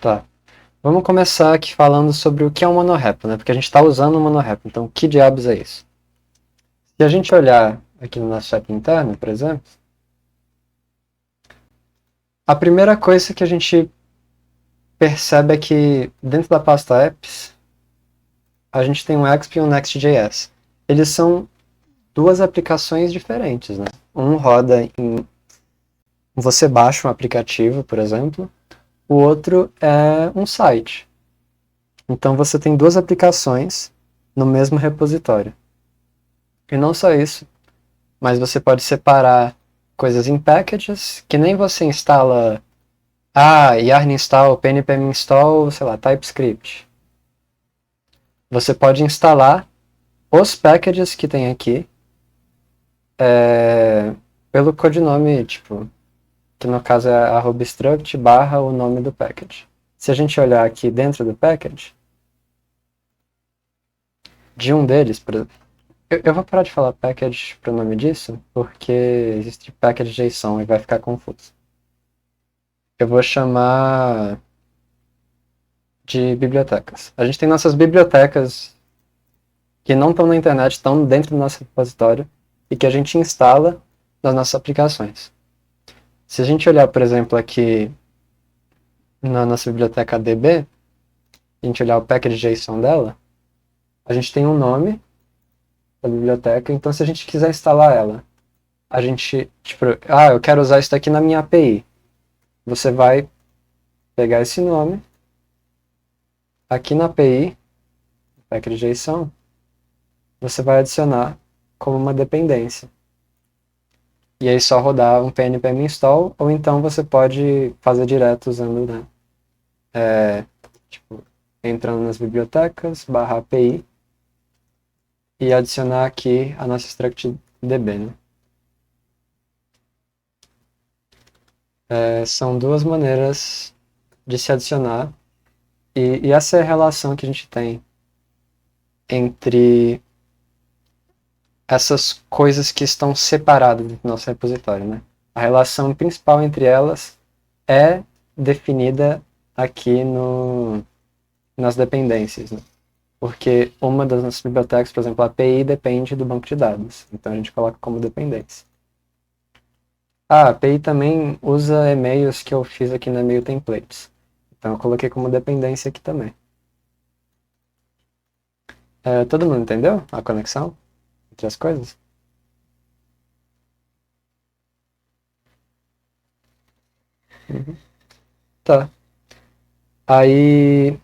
Tá. Vamos começar aqui falando sobre o que é um monorepo, né? Porque a gente está usando um monorepo. Então, que diabos é isso? Se a gente olhar aqui no nosso app interno, por exemplo, a primeira coisa que a gente percebe é que dentro da pasta apps, a gente tem um Exp e um Next.js. Eles são duas aplicações diferentes, né? Um roda em... Você baixa um aplicativo, por exemplo. O outro é um site. Então você tem duas aplicações no mesmo repositório. E não só isso, mas você pode separar coisas em packages, que nem você instala yarn install, pnpm install, sei lá, TypeScript. Você pode instalar os packages que tem aqui pelo codinome, tipo, que no caso é @struct barra o nome do package. Se a gente olhar aqui dentro do package, de um deles, por exemplo, eu vou parar de falar package pro nome disso, porque existe package JSON e vai ficar confuso. Eu vou chamar de bibliotecas. A gente tem nossas bibliotecas que não estão na internet, estão dentro do nosso repositório e que a gente instala nas nossas aplicações. Se a gente olhar, por exemplo, aqui na nossa biblioteca DB, a gente olhar o package JSON dela, a gente tem um nome da biblioteca, então se a gente quiser instalar ela, a gente, tipo, eu quero usar isso daqui na minha API. Você vai pegar esse nome, aqui na API, package JSON, você vai adicionar como uma dependência. E aí só rodar um pnpm install, ou então você pode fazer direto usando, né? Entrando nas bibliotecas, /API, e adicionar aqui a nossa struct db, né? São duas maneiras de se adicionar, e essa é a relação que a gente tem entre essas coisas que estão separadas do nosso repositório, né? A relação principal entre elas é definida aqui nas dependências, né? Porque uma das nossas bibliotecas, por exemplo, a API depende do banco de dados, então a gente coloca como dependência. A API também usa e-mails que eu fiz aqui na e-mail templates, então eu coloquei como dependência aqui também. Todo mundo entendeu a conexão entre as coisas? Uhum. Tá. Aí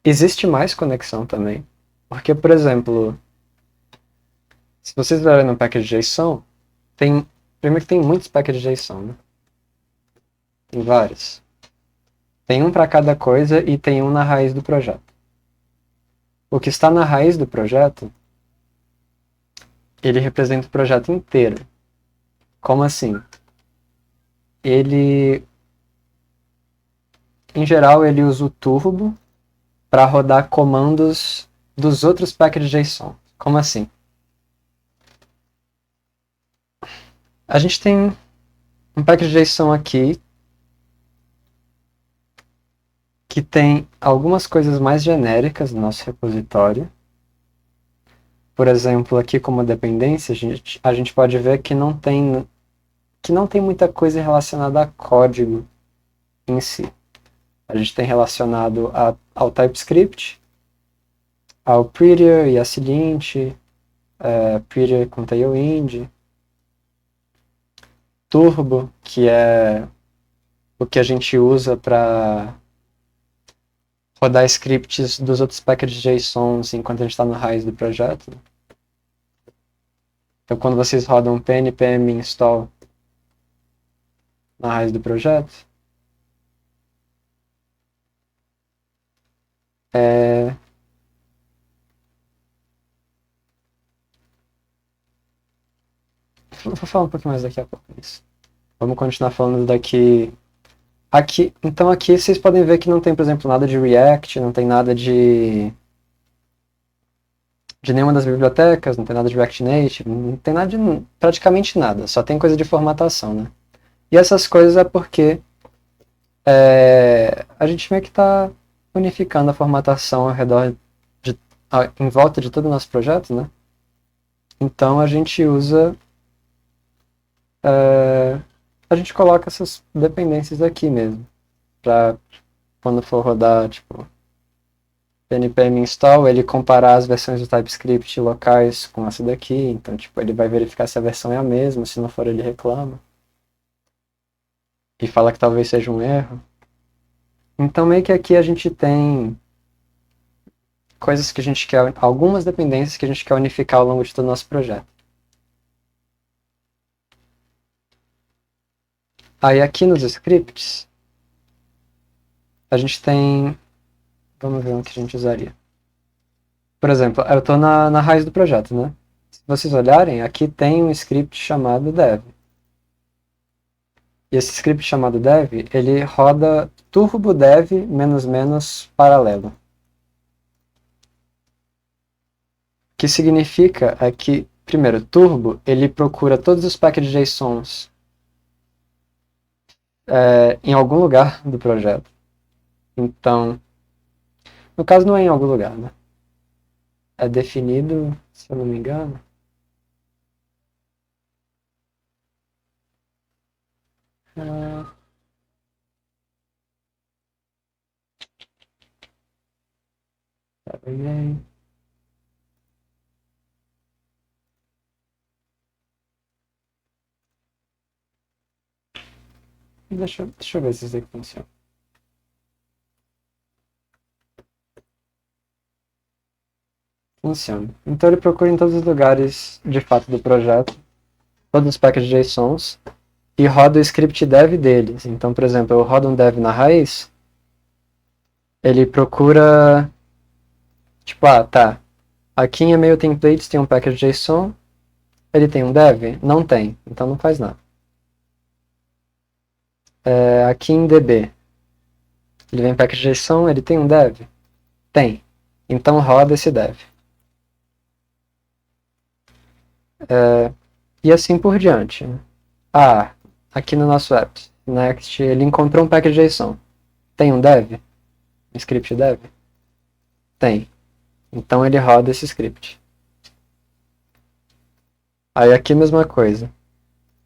existe mais conexão também. Porque, por exemplo, se vocês olharem no package JSON, primeiro que tem muitos packages JSON, né? Tem vários. Tem um para cada coisa e tem um na raiz do projeto. O que está na raiz do projeto, ele representa o projeto inteiro. Como assim? Em geral, ele usa o Turbo para rodar comandos dos outros packages JSON. Como assim? A gente tem um package JSON aqui que tem algumas coisas mais genéricas no nosso repositório. Por exemplo, aqui como dependência, a gente pode ver que não tem muita coisa relacionada a código em si. A gente tem relacionado ao TypeScript, ao Prettier e a Silint, Prettier com Tailwind, Turbo, que é o que a gente usa para rodar scripts dos outros packages JSON enquanto a gente está no raiz do projeto. Então, quando vocês rodam pnpm install na raiz do projeto, vou falar um pouquinho mais daqui a pouco disso. Vamos continuar falando daqui. Então aqui vocês podem ver que não tem, por exemplo, nada de React, não tem nada de nenhuma das bibliotecas, não tem nada de React Native, não tem nada praticamente nada, só tem coisa de formatação, né? E essas coisas é porque a gente meio que está unificando a formatação ao redor em volta de todo o nosso projeto, né? Então a gente usa, a gente coloca essas dependências aqui mesmo, para quando for rodar, tipo, npm install, ele comparar as versões do TypeScript locais com essa daqui, então tipo, ele vai verificar se a versão é a mesma, se não for ele reclama. E fala que talvez seja um erro. Então meio que aqui a gente tem coisas que a gente quer, algumas dependências que a gente quer unificar ao longo de todo o nosso projeto. Aí aqui nos scripts, a gente tem, vamos ver um que a gente usaria. Por exemplo, eu estou na raiz do projeto, né? Se vocês olharem, aqui tem um script chamado dev. E esse script chamado dev, ele roda turbo dev -- paralelo. O que significa é que, primeiro, turbo, ele procura todos os packets JSONs em algum lugar do projeto. Então, no caso não é em algum lugar, né? É definido, se eu não me engano. Ah, peraí. Deixa eu ver se isso aqui funciona. Funciona. Então ele procura em todos os lugares de fato do projeto, todos os packets JSONs, e roda o script dev deles. Então, por exemplo, eu rodo um dev na raiz, ele procura, tipo, tá, aqui em e-mail templates tem um package JSON, ele tem um dev? Não tem, então não faz nada. Aqui em DB, ele vem package JSON, ele tem um dev? Tem, então roda esse dev. E assim por diante. Aqui no nosso app, Next, ele encontrou um package JSON. Tem um dev? Um script dev? Tem. Então ele roda esse script. Aí aqui a mesma coisa.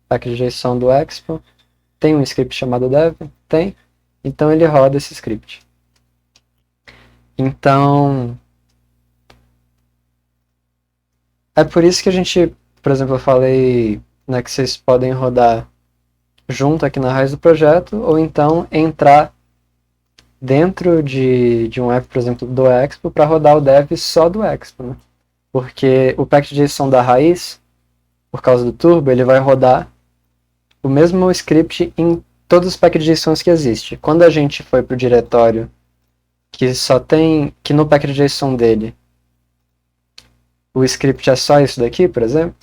Package JSON do Expo. Tem um script chamado dev? Tem. Então ele roda esse script. Então, é por isso que a gente, por exemplo, eu falei, né, que vocês podem rodar junto aqui na raiz do projeto, ou então entrar dentro de um app, por exemplo, do Expo, para rodar o dev só do Expo, né? Porque o package JSON da raiz, por causa do Turbo, ele vai rodar o mesmo script em todos os package JSONs que existe. Quando a gente foi para o diretório que só tem, que no package JSON dele, o script é só isso daqui, por exemplo,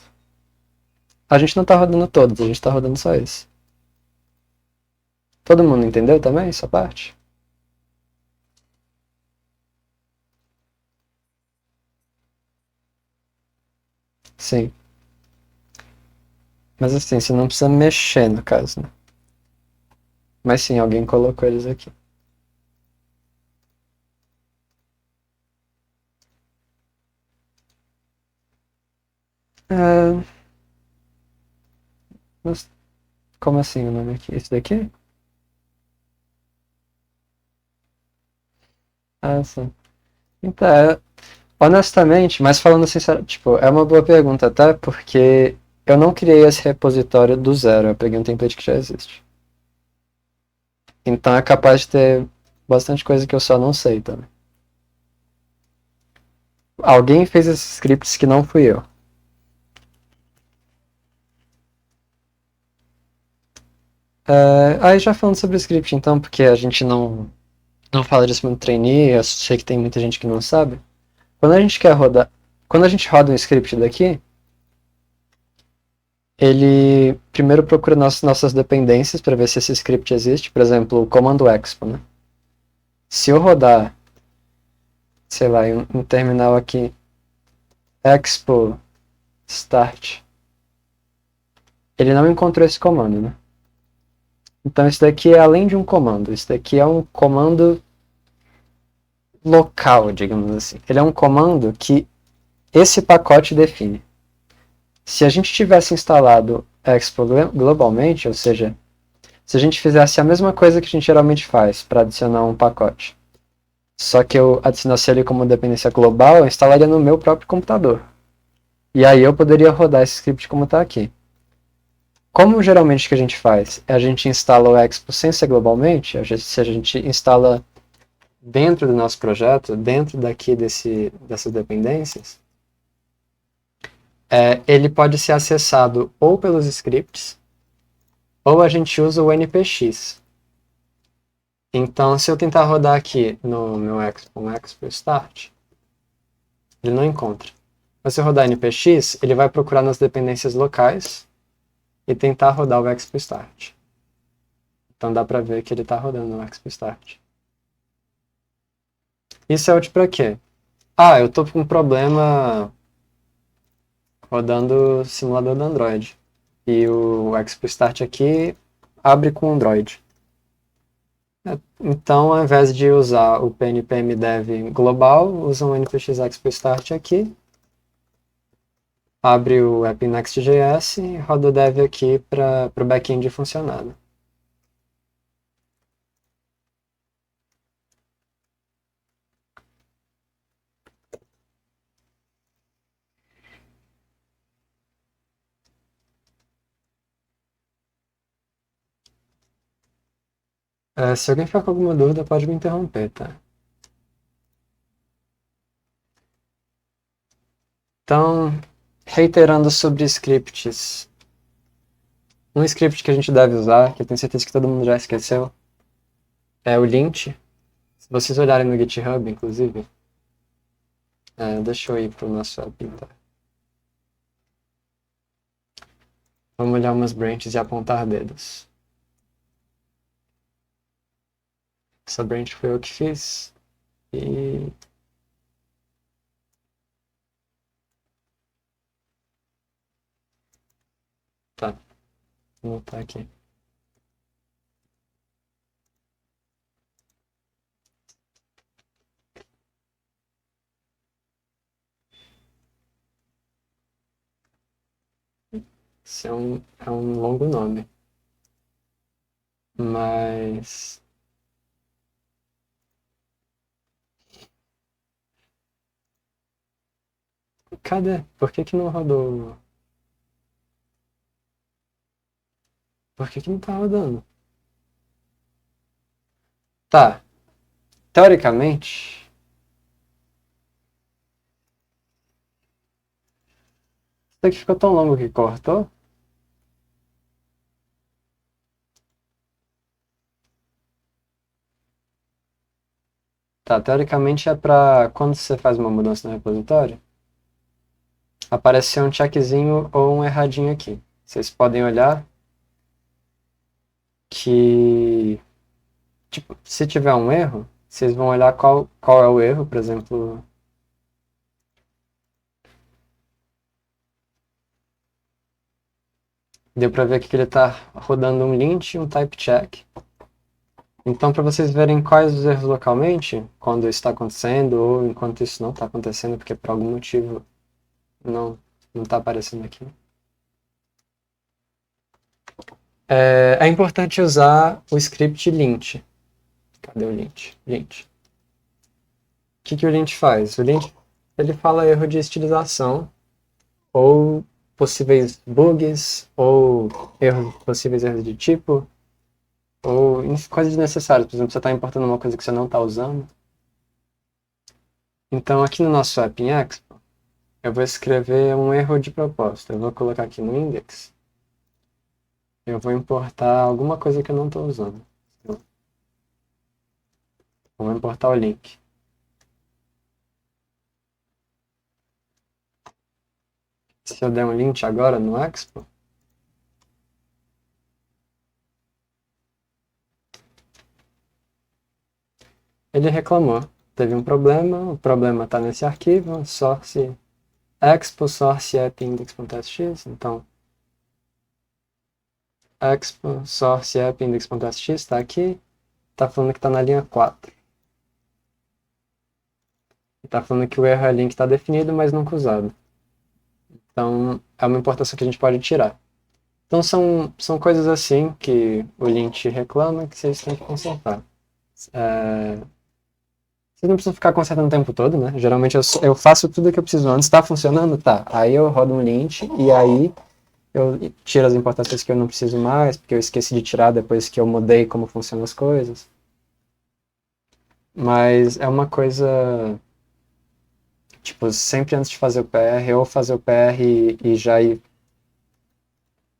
a gente não está rodando todos, a gente está rodando só esse. Todo mundo entendeu também essa parte? Sim. Mas assim, você não precisa mexer no caso, né? Mas sim, alguém colocou eles aqui. É... Mas como assim o nome aqui? Esse daqui? Ah, sim. Então, honestamente, mas falando sinceramente, tipo, é uma boa pergunta, até porque eu não criei esse repositório do zero, eu peguei um template que já existe. Então é capaz de ter bastante coisa que eu só não sei também. Alguém fez esses scripts que não fui eu. Aí já falando sobre o script então, porque a gente não fala disso muito no trainee, eu sei que tem muita gente que não sabe. Quando a gente quer rodar, quando a gente roda um script daqui, ele primeiro procura nossas dependências para ver se esse script existe, por exemplo, o comando expo, né? Se eu rodar, sei lá, um terminal aqui, expo start, ele não encontrou esse comando, né? Então isso daqui é além de um comando, isso daqui é um comando local, digamos assim. Ele é um comando que esse pacote define. Se a gente tivesse instalado Expo globalmente, ou seja, se a gente fizesse a mesma coisa que a gente geralmente faz para adicionar um pacote, só que eu adicionasse ele como dependência global, eu instalaria no meu próprio computador. E aí eu poderia rodar esse script como está aqui. Como geralmente o que a gente faz? A gente instala o Expo sem ser globalmente, se a gente instala dentro do nosso projeto, dentro daqui dessas dependências, ele pode ser acessado ou pelos scripts, ou a gente usa o npx. Então, se eu tentar rodar aqui no meu Expo, um Expo Start, ele não encontra. Mas se eu rodar npx, ele vai procurar nas dependências locais e tentar rodar o Expo Start. Então dá para ver que ele está rodando no Expo Start. Isso é útil para quê? Eu estou com um problema rodando simulador do Android. E o Expo Start aqui abre com Android. Então, ao invés de usar o pnpmdev global, usa o npx Expo Start aqui. Abre o app Next.js e roda o dev aqui para o back-end funcionar. Se alguém ficar com alguma dúvida, pode me interromper, tá? Então, reiterando sobre scripts. Um script que a gente deve usar, que eu tenho certeza que todo mundo já esqueceu, é o lint. Se vocês olharem no GitHub, inclusive, deixa eu ir para o nosso app. Tá? Vamos olhar umas branches e apontar dedos. Essa branch foi eu que fiz. E tá, vou voltar aqui. Isso é um longo nome. Mas... Cadê? Por que não rodou? Por que não tá rodando? Tá. Teoricamente... Isso aqui ficou tão longo que cortou? Tá, teoricamente é pra quando você faz uma mudança no repositório, aparecer um checkzinho ou um erradinho aqui. Vocês podem olhar que, tipo, se tiver um erro, vocês vão olhar qual é o erro, por exemplo. Deu pra ver aqui que ele tá rodando um lint e um type check. Então, para vocês verem quais os erros localmente, quando isso está acontecendo ou enquanto isso não está acontecendo, porque por algum motivo não está aparecendo aqui. É importante usar o script lint. Cadê o lint? Lint. O que o lint faz? O lint ele fala erro de estilização, ou possíveis bugs, ou possíveis erros de tipo, ou coisas desnecessárias. Por exemplo, você está importando uma coisa que você não está usando. Então, aqui no nosso app em Expo, eu vou escrever um erro de propósito. Eu vou colocar aqui no index. Eu vou importar alguma coisa que eu não estou usando. Vou importar o link. Se eu der um link agora no Expo, ele reclamou. Teve um problema, o problema está nesse arquivo, source expo source app index.sx, então expo source app index.st está aqui. Está falando que está na linha 4. Está falando que o erro link está definido, mas nunca usado. Então, é uma importação que a gente pode tirar. Então, são coisas assim que o Lint reclama que vocês têm que consertar. Vocês não precisam ficar consertando o tempo todo, né? Geralmente eu faço tudo que eu preciso antes. Está funcionando? Tá. Aí eu rodo um Lint e aí eu tiro as importações que eu não preciso mais, porque eu esqueci de tirar depois que eu mudei como funcionam as coisas. Mas é uma coisa, tipo, sempre antes de fazer o PR, ou fazer o PR e já ir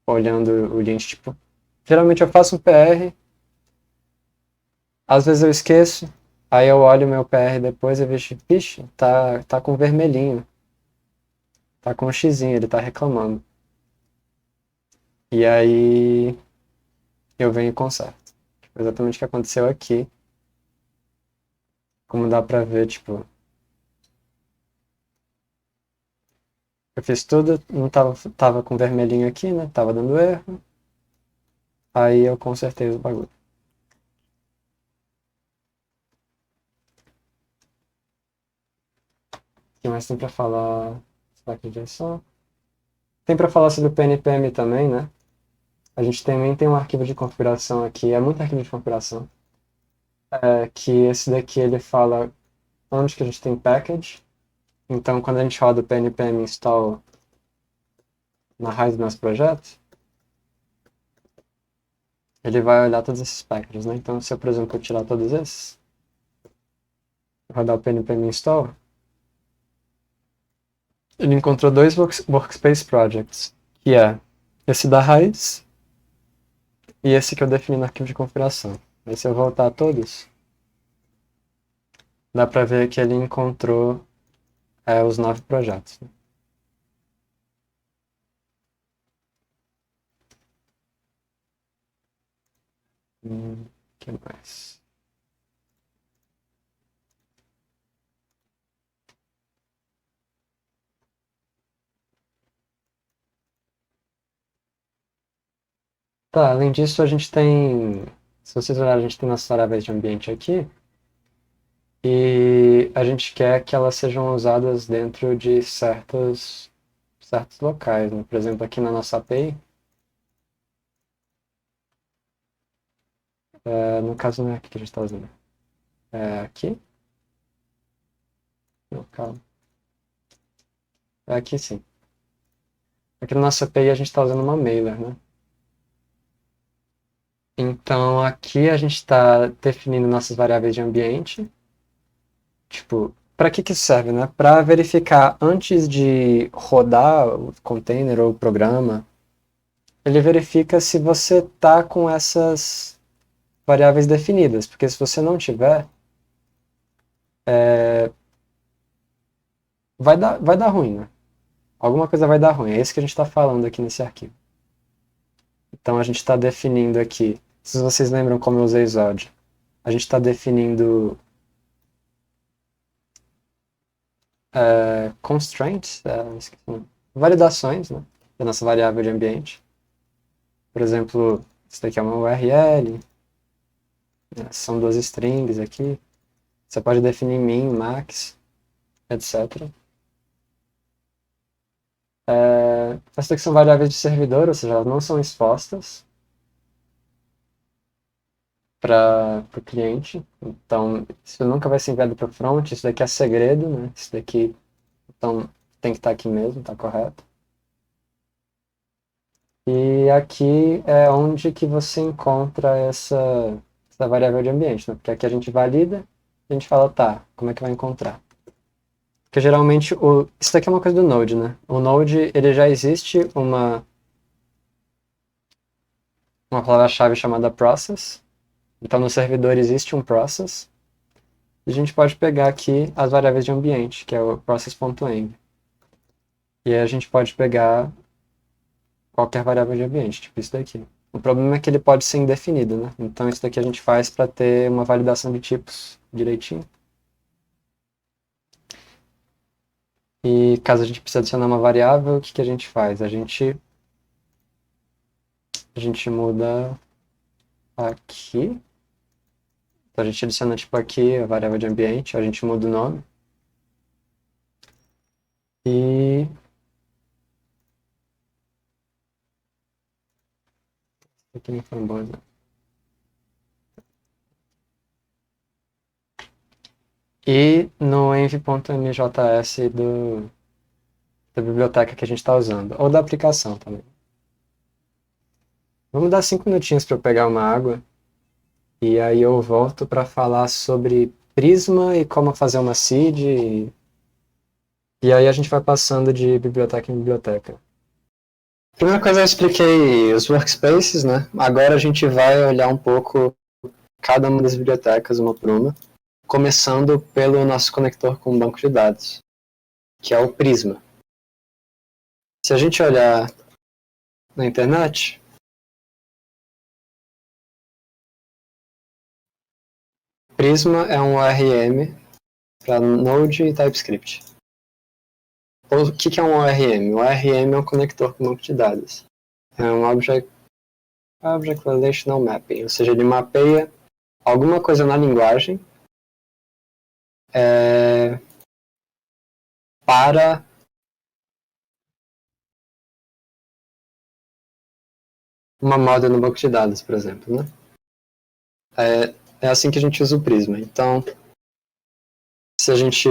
olhando o Lint, tipo, geralmente eu faço um PR, às vezes eu esqueço, aí eu olho o meu PR depois e vejo, vixe, tá com vermelhinho, tá com um xizinho, ele tá reclamando. E aí eu venho e conserto. Tipo, exatamente o que aconteceu aqui. Como dá pra ver, tipo, eu fiz tudo, não tava com vermelhinho aqui, né? Tava dando erro. Aí eu consertei os bagulhos. O que mais tem pra falar? Slack de JSON. Tem pra falar sobre o PNPM também, né? A gente também tem um arquivo de configuração aqui, é muito arquivo de configuração. Que esse daqui ele fala onde que a gente tem package. Então, quando a gente roda o pnpm install na raiz do nosso projeto, ele vai olhar todos esses packages, né? Então, se eu, por exemplo, tirar todos esses, rodar o pnpm install, ele encontrou dois workspace projects, que é esse da raiz e esse que eu defini no arquivo de configuração. Aí, se eu voltar a todos, dá pra ver que ele encontrou os 9 projetos. Né? Que mais? Tá, além disso, a gente tem. Se vocês olharem, a gente tem nossas variáveis de ambiente aqui. E a gente quer que elas sejam usadas dentro de certos locais. Né? Por exemplo, aqui na nossa API, no caso não é aqui que a gente está usando. É aqui? Não, calma. É aqui sim. Aqui na nossa API a gente está usando uma mailer, né? Então aqui a gente está definindo nossas variáveis de ambiente. Tipo, para que isso serve, né? Para verificar antes de rodar o container ou o programa, ele verifica se você tá com essas variáveis definidas, porque se você não tiver, vai dar ruim, né? Alguma coisa vai dar ruim. É isso que a gente está falando aqui nesse arquivo. Então a gente está definindo aqui, se vocês lembram como eu usei Zod, a gente está definindo constraints, validações, né, da nossa variável de ambiente. Por exemplo, isso daqui é uma URL, né, são duas strings aqui. Você pode definir min, max, etc. Essas daqui são variáveis de servidor, ou seja, elas não são expostas para o cliente. Então, isso nunca vai ser enviado para o front. Isso daqui é segredo, né? Isso daqui, então, tem que estar aqui mesmo, está correto. E aqui é onde que você encontra essa variável de ambiente, né? Porque aqui a gente valida, a gente fala, tá, como é que vai encontrar? Porque geralmente, isso daqui é uma coisa do Node, né? O Node, ele já existe uma palavra-chave chamada process. Então, no servidor existe um process. E a gente pode pegar aqui as variáveis de ambiente, que é o process.env. E aí a gente pode pegar qualquer variável de ambiente, tipo isso daqui. O problema é que ele pode ser indefinido, né? Então isso daqui a gente faz para ter uma validação de tipos direitinho. E caso a gente precise adicionar uma variável, o que a gente faz? A gente A gente muda aqui. Então a gente adiciona tipo aqui a variável de ambiente, a gente muda o nome. E aqui não foi bom, né? E no env.mjs da biblioteca que a gente está usando, ou da aplicação também. Vamos dar 5 minutinhos para eu pegar uma água e aí eu volto para falar sobre Prisma e como fazer uma seed. E aí a gente vai passando de biblioteca em biblioteca. Primeira coisa eu expliquei os workspaces, né? Agora a gente vai olhar um pouco cada uma das bibliotecas, uma por uma, começando pelo nosso conector com o banco de dados, que é o Prisma. Se a gente olhar na internet, Prisma é um ORM para Node e TypeScript. O que é um ORM? O ORM é um conector com banco de dados. É um Object Relational Mapping, ou seja, ele mapeia alguma coisa na linguagem para uma moda no banco de dados, por exemplo, né? É assim que a gente usa o Prisma. Então, se a gente...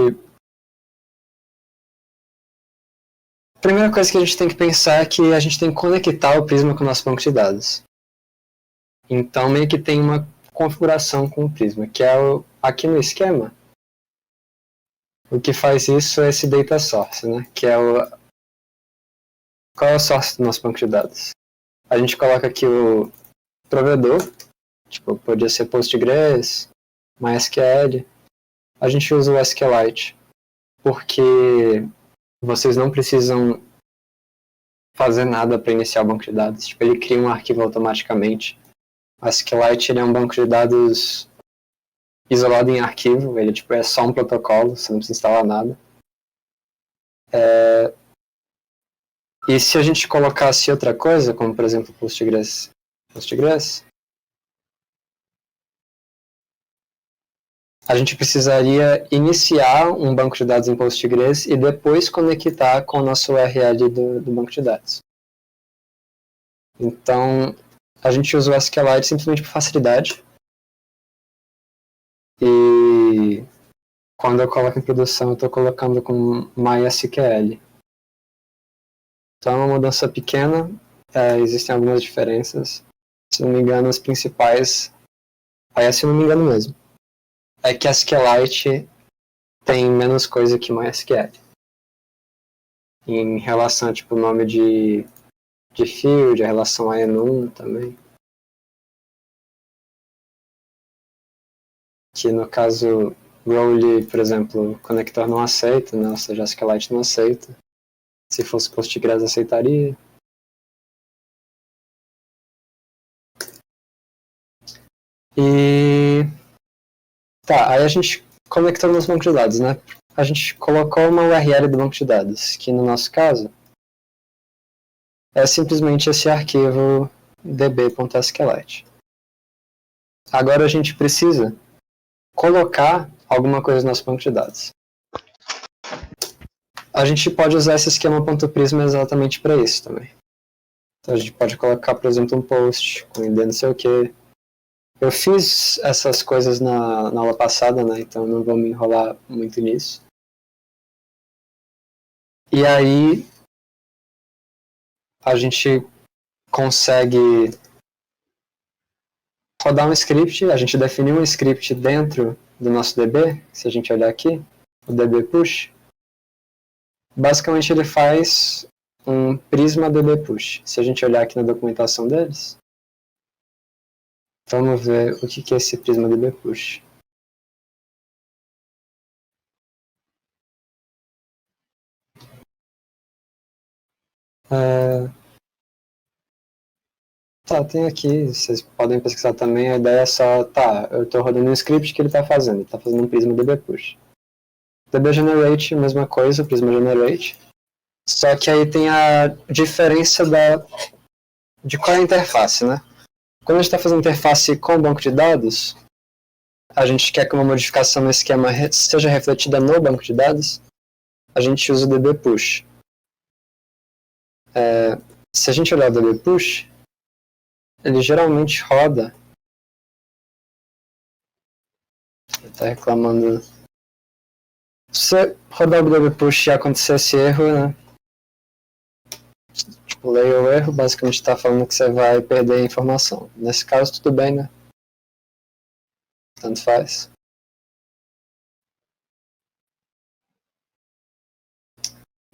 A primeira coisa que a gente tem que pensar é que a gente tem que conectar o Prisma com o nosso banco de dados. Então, meio que tem uma configuração com o Prisma, que é aqui no esquema. O que faz isso é esse data source, né? Que é qual é o source do nosso banco de dados? A gente coloca aqui o provedor, tipo, podia ser Postgres, MySQL. A gente usa o SQLite, porque vocês não precisam fazer nada para iniciar o banco de dados. Tipo, ele cria um arquivo automaticamente. O SQLite ele é um banco de dados isolado em arquivo, ele tipo, é só um protocolo, você não precisa instalar nada. E se a gente colocasse outra coisa, como por exemplo Postgres, a gente precisaria iniciar um banco de dados em Postgres e depois conectar com o nosso URL do banco de dados. Então, a gente usa o SQLite simplesmente por facilidade. E quando eu coloco em produção, eu estou colocando com MySQL. Então é uma mudança pequena, existem algumas diferenças. Se não me engano, as principais, se não me engano mesmo, é que a SQLite tem menos coisa que MySQL. Em relação, tipo, o nome de field, a relação a enum também. Que no caso, Role, por exemplo, o conector não aceita, né? Ou seja, a SQLite não aceita. Se fosse Postgres, aceitaria. E tá, aí a gente conectou nos bancos de dados, né? A gente colocou uma URL do banco de dados, que no nosso caso é simplesmente esse arquivo db.sqlite. Agora a gente precisa colocar alguma coisa no nosso banco de dados. A gente pode usar esse esquema.prisma exatamente para isso também. Então a gente pode colocar, por exemplo, um post com ID não sei o que. Eu fiz essas coisas na aula passada, né? Então não vou me enrolar muito nisso. E aí a gente consegue rodar um script, a gente definiu um script dentro do nosso DB, se a gente olhar aqui, o DB push. Basicamente ele faz um Prisma DB push. Se a gente olhar aqui na documentação deles, vamos ver o que é esse Prisma DB push. Tá, tem aqui, vocês podem pesquisar também, a ideia é só, eu estou rodando um script que ele está fazendo, ele está fazendo um Prisma DB push. DB generate, mesma coisa, Prisma generate, só que aí tem a diferença de qual é a interface, né? Quando a gente está fazendo interface com o banco de dados, a gente quer que uma modificação no esquema seja refletida no banco de dados, a gente usa o dbpush. Se a gente olhar o dbpush, ele geralmente roda. Ele está reclamando. Se você rodar o dbpush e acontecer esse erro, né? Tipo, leia o erro, basicamente está falando que você vai perder a informação. Nesse caso, tudo bem, né? Tanto faz.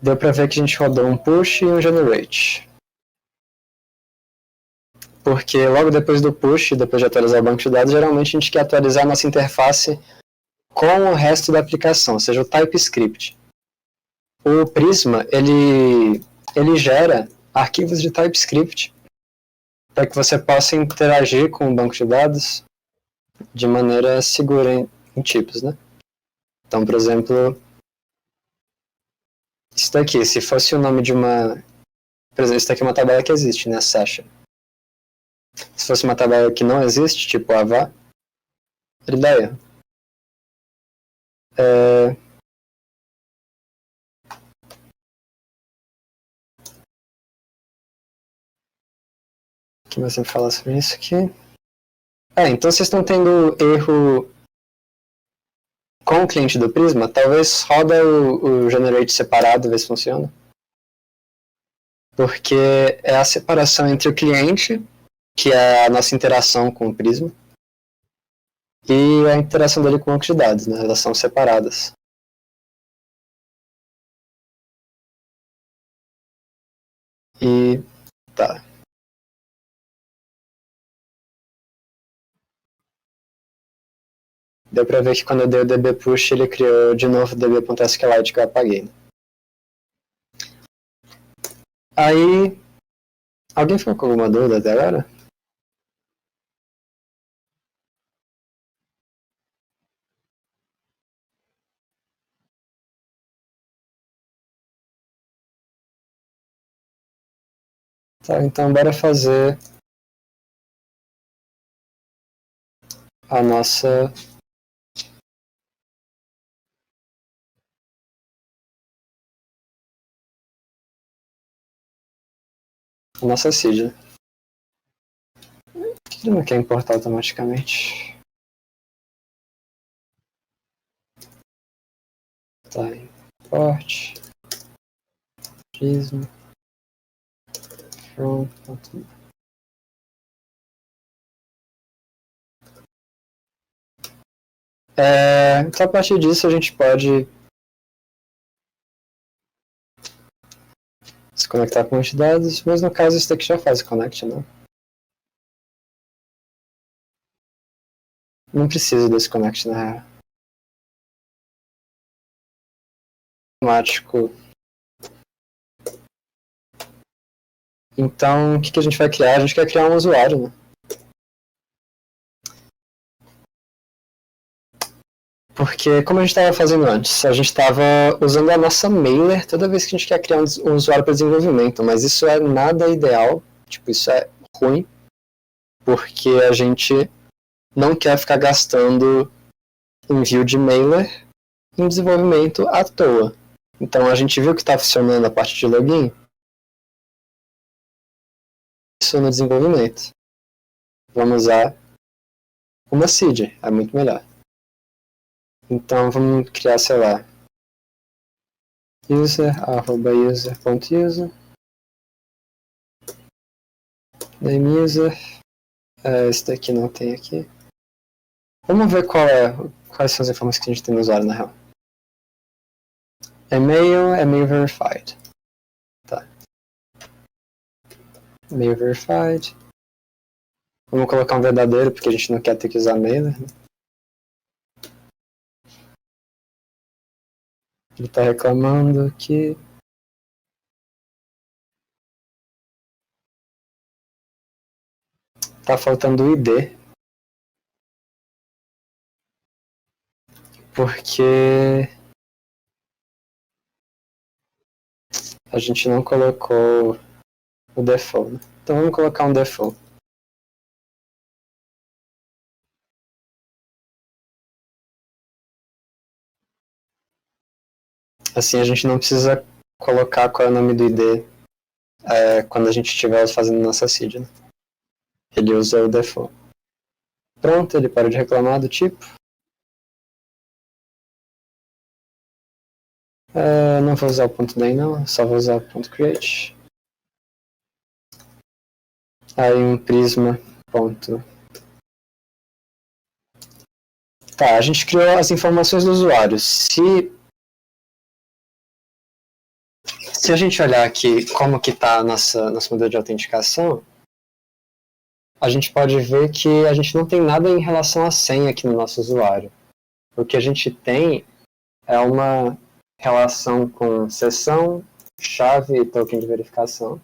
Deu para ver que a gente rodou um push e um generate. Porque logo depois do push, depois de atualizar o banco de dados, geralmente a gente quer atualizar a nossa interface com o resto da aplicação, ou seja, o TypeScript. O Prisma, ele gera arquivos de TypeScript para que você possa interagir com o banco de dados de maneira segura em tipos, né? Então, por exemplo, isso daqui, se fosse o nome de uma... Por exemplo, isso daqui é uma tabela que existe, né? Session. Se fosse uma tabela que não existe, tipo Ava, ele dá erro. O que mais eu falar sobre isso aqui? Então vocês estão tendo erro com o cliente do Prisma? Talvez roda o Generate separado, ver se funciona. Porque é a separação entre o cliente, que é a nossa interação com o Prisma, e a interação dele com o banco de dados, né? Elas são separadas. E tá. Deu pra ver que quando eu dei o dbpush, ele criou de novo o db.sqlite que eu apaguei. Né? Aí, alguém ficou com alguma dúvida até agora? Tá, então bora fazer a nossa seed. Por que ele não quer importar automaticamente? Tá, import prisma from. Então a partir disso a gente pode se conectar com entidades, mas no caso isso daqui já faz o connect, não? Não precisa desse connect na real. Automático. Então o que a gente vai criar? A gente quer criar um usuário, né? Porque, como a gente estava fazendo antes, a gente estava usando a nossa mailer toda vez que a gente quer criar um usuário para desenvolvimento, mas isso é nada ideal, tipo, isso é ruim, porque a gente não quer ficar gastando envio de mailer em desenvolvimento à toa. Então a gente viu que está funcionando a parte de login, isso no desenvolvimento. Vamos usar uma seed, é muito melhor. Então vamos criar, sei lá, user.user.user, name user, esse daqui não tem aqui. Vamos ver quais são as informações que a gente tem no usuário, na real. E-mail verified. Tá. E-mail verified. Vamos colocar um verdadeiro, porque a gente não quer ter que usar mailer. Né? Ele está reclamando que tá faltando o ID. Porque a gente não colocou o default. Né? Então vamos colocar um default. Assim a gente não precisa colocar qual é o nome do ID quando a gente estiver fazendo nossa seed, né? Ele usa o default. Pronto, ele para de reclamar do tipo. Não vou usar o ponto .den não, só vou usar o ponto .create. Aí um prisma ponto. Tá, a gente criou as informações do usuário. Se a gente olhar aqui como que está nosso modelo de autenticação, a gente pode ver que a gente não tem nada em relação à senha aqui no nosso usuário. O que a gente tem é uma relação com sessão, chave e token de verificação.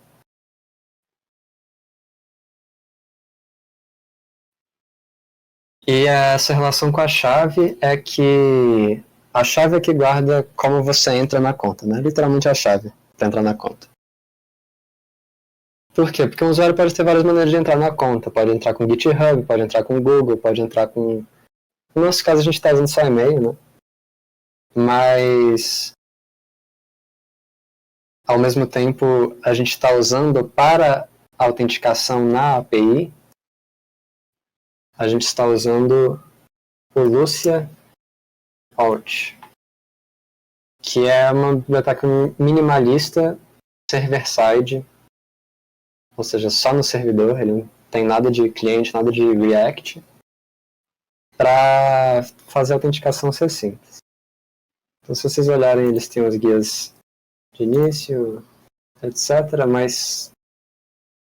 E essa relação com a chave é que a chave é que guarda como você entra na conta, né? Literalmente a chave para entrar na conta. Por quê? Porque um usuário pode ter várias maneiras de entrar na conta. Pode entrar com GitHub, pode entrar com Google, pode entrar com... No nosso caso a gente está usando só e-mail, né? Mas ao mesmo tempo a gente está usando para autenticação na API, a gente está usando o Lucia Auth, que é uma biblioteca minimalista server-side, ou seja, só no servidor, ele não tem nada de cliente, nada de React, para fazer a autenticação ser simples. Então, se vocês olharem, eles têm os guias de início, etc. Mas,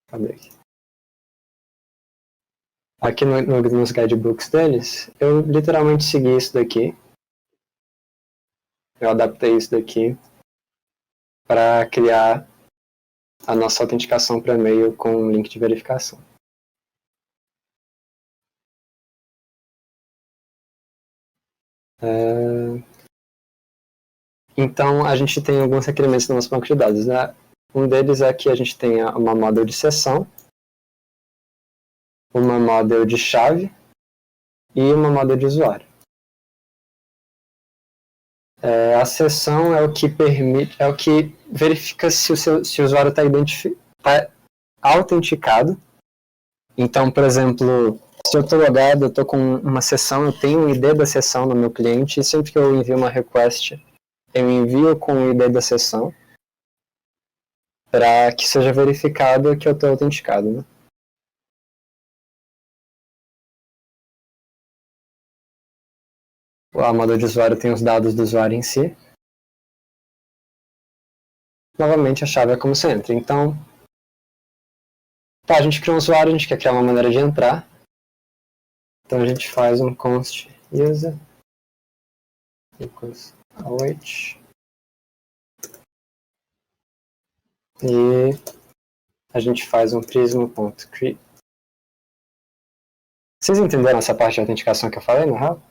cadê aqui? Aqui nos guidebooks deles, eu literalmente segui isso daqui. Eu adaptei isso daqui para criar a nossa autenticação para e-mail com um link de verificação. Então, a gente tem alguns requerimentos no nosso banco de dados, né? Um deles é que a gente tenha uma model de sessão, uma model de chave e uma model de usuário. A sessão é o que permite, é o que verifica se o usuário está autenticado. Então, por exemplo, se eu estou logado, eu estou com uma sessão, eu tenho o ID da sessão no meu cliente, e sempre que eu envio uma request, eu envio com o ID da sessão para que seja verificado que eu estou autenticado, né? A model de usuário tem os dados do usuário em si. Novamente, a chave é como você entra. Então, tá, a gente criou um usuário, a gente quer criar uma maneira de entrar. Então a gente faz um const user equals await e a gente faz um prisma.create. Vocês entenderam essa parte de autenticação que eu falei, na real?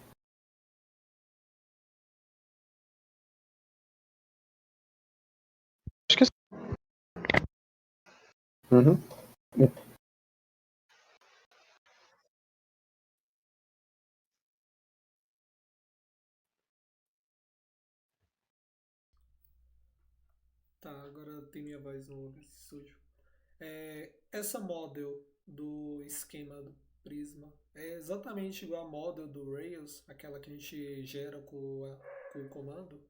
Acho que sim. Uhum. Tá, agora tem minha voz no estúdio. Essa model do esquema do Prisma é exatamente igual a model do Rails, aquela que a gente gera com o comando?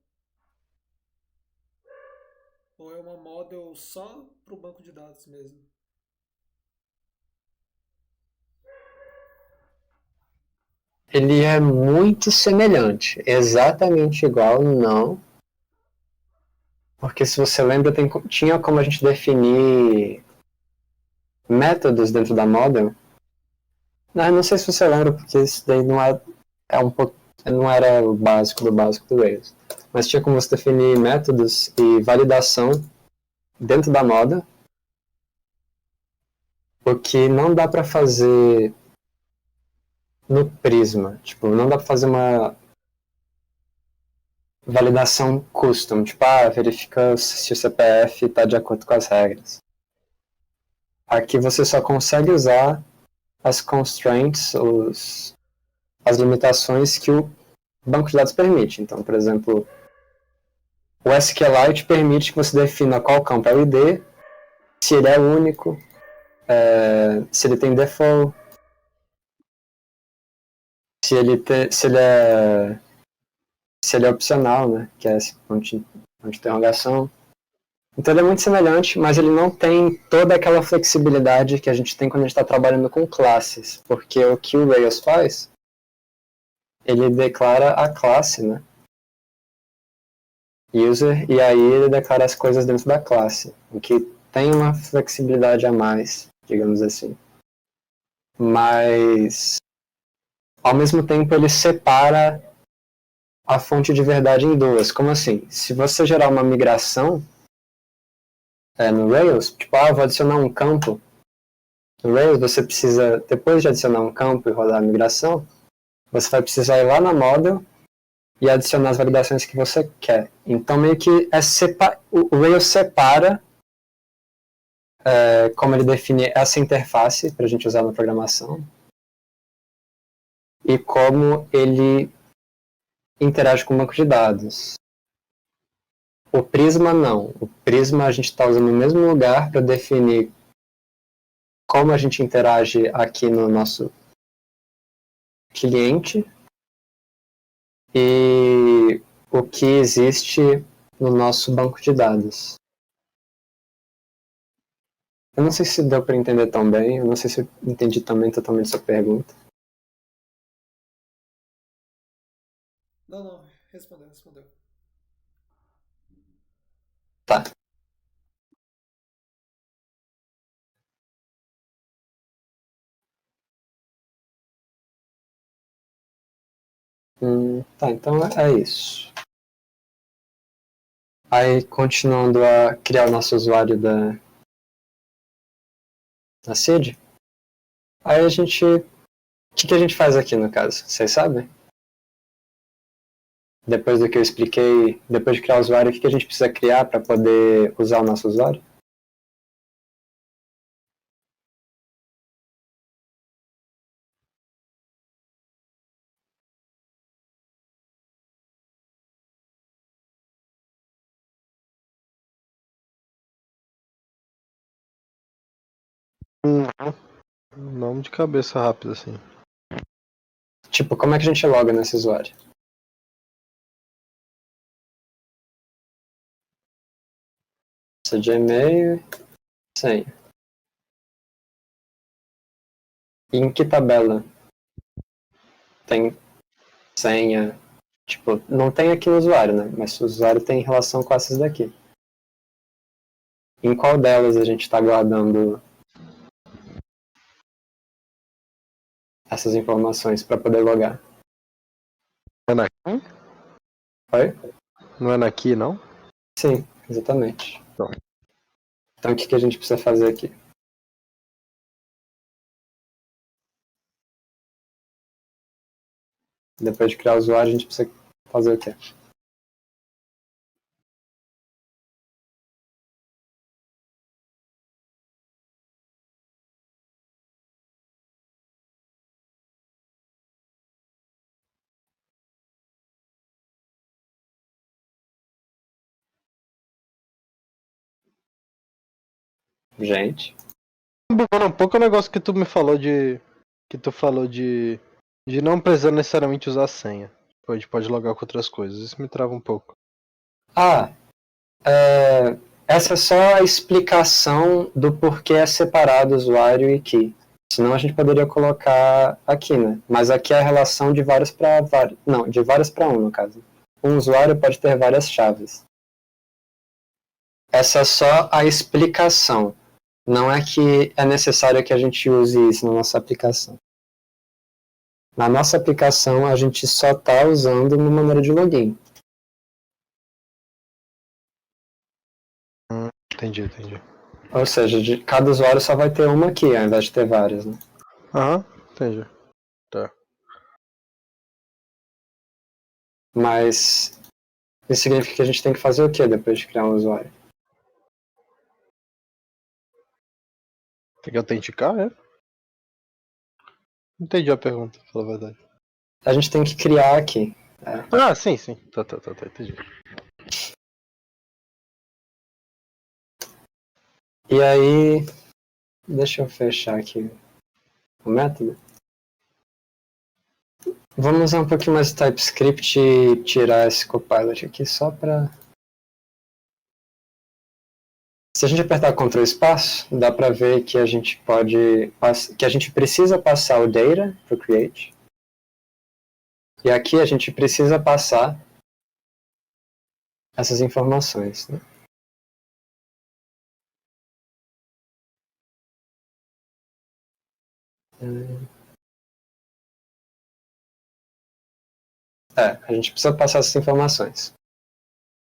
Ou é uma model só para o banco de dados mesmo? Ele é muito semelhante, exatamente igual, não. Porque se você lembra, tinha como a gente definir métodos dentro da model. Não sei se você lembra, porque isso daí não era o básico do Rails. Mas tinha como você definir métodos e validação dentro da model, o que não dá para fazer no Prisma. Tipo, não dá para fazer uma validação custom, tipo, verifica se o CPF está de acordo com as regras. Aqui você só consegue usar as constraints, as limitações que o banco de dados permite. Então, por exemplo, o SQLite permite que você defina qual campo é o ID, se ele é único, se ele tem default, se ele é opcional, né? Que é esse ponto de interrogação. Então ele é muito semelhante, mas ele não tem toda aquela flexibilidade que a gente tem quando a gente está trabalhando com classes, porque o que o Rails faz, ele declara a classe, né? User, e aí ele declara as coisas dentro da classe, o que tem uma flexibilidade a mais, digamos assim. Mas, ao mesmo tempo, ele separa a fonte de verdade em duas. Como assim? Se você gerar uma migração no Rails, tipo, vou adicionar um campo. No Rails, você precisa, depois de adicionar um campo e rodar a migração, você vai precisar ir lá na model e adicionar as validações que você quer. Então, meio que o Rails separa como ele define essa interface para a gente usar na programação e como ele interage com o banco de dados. O Prisma não. O Prisma a gente está usando o mesmo lugar para definir como a gente interage aqui no nosso cliente e o que existe no nosso banco de dados. Eu não sei se deu para entender tão bem, eu não sei se eu entendi também totalmente sua pergunta. Não, não, respondeu. Tá. Tá, então é isso. Aí, continuando a criar o nosso usuário da CID, aí a gente... O que a gente faz aqui, no caso? Vocês sabem? Depois do que eu expliquei, depois de criar o usuário, o que a gente precisa criar para poder usar o nosso usuário? Não de cabeça rápida, assim. Tipo, como é que a gente loga nesse usuário? Precisa de e-mail, senha. E em que tabela tem senha? Tipo, não tem aqui no usuário, né? Mas o usuário tem relação com essas daqui. Em qual delas a gente está guardando essas informações para poder logar? É na Key? Oi? Não é na Key, não? Sim, exatamente. Não. Então o que a gente precisa fazer aqui? Depois de criar o usuário, a gente precisa fazer o quê? Gente. Bugando um pouco o negócio que tu me falou de. Que tu falou de não precisar necessariamente usar senha. A gente pode logar com outras coisas. Isso me trava um pouco. Essa é só a explicação do porquê é separado usuário e key. Senão a gente poderia colocar aqui, né? Mas aqui é a relação de vários para vários. Não, de vários para um, no caso. Um usuário pode ter várias chaves. Essa é só a explicação. Não é que é necessário que a gente use isso na nossa aplicação. Na nossa aplicação, a gente só está usando uma maneira de login. Entendi. Ou seja, de cada usuário só vai ter uma aqui, ao invés de ter várias, né? Aham, entendi. Tá. Mas isso significa que a gente tem que fazer o que depois de criar um usuário? Tem que autenticar, é? Não entendi a pergunta, pra falar a verdade. A gente tem que criar aqui. Ah, sim. Tá, entendi. E aí, deixa eu fechar aqui o método. Vamos usar um pouquinho mais de TypeScript e tirar esse copilot aqui só para... Se a gente apertar Ctrl espaço, dá para ver que a gente que a gente precisa passar o data para o create. E aqui a gente precisa passar essas informações, né? A gente precisa passar essas informações.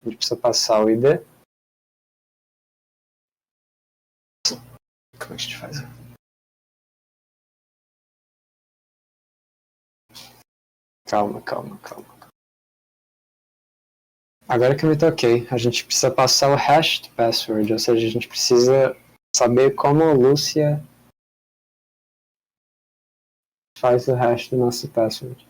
A gente precisa passar o ID. Como é que a gente faz? Calma. Agora que eu me toquei, a gente precisa passar o hashed password, ou seja, a gente precisa saber como a Lúcia faz o hash do nosso password.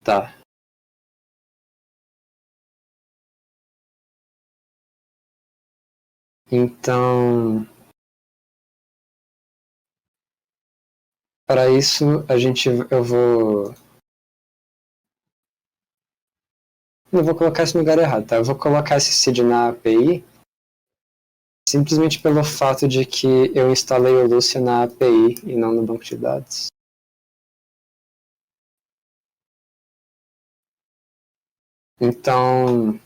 Tá. Então, para isso, eu vou... Não vou colocar isso no lugar errado, tá? Eu vou colocar esse seed na API simplesmente pelo fato de que eu instalei o Lúcia na API e não no banco de dados. Então,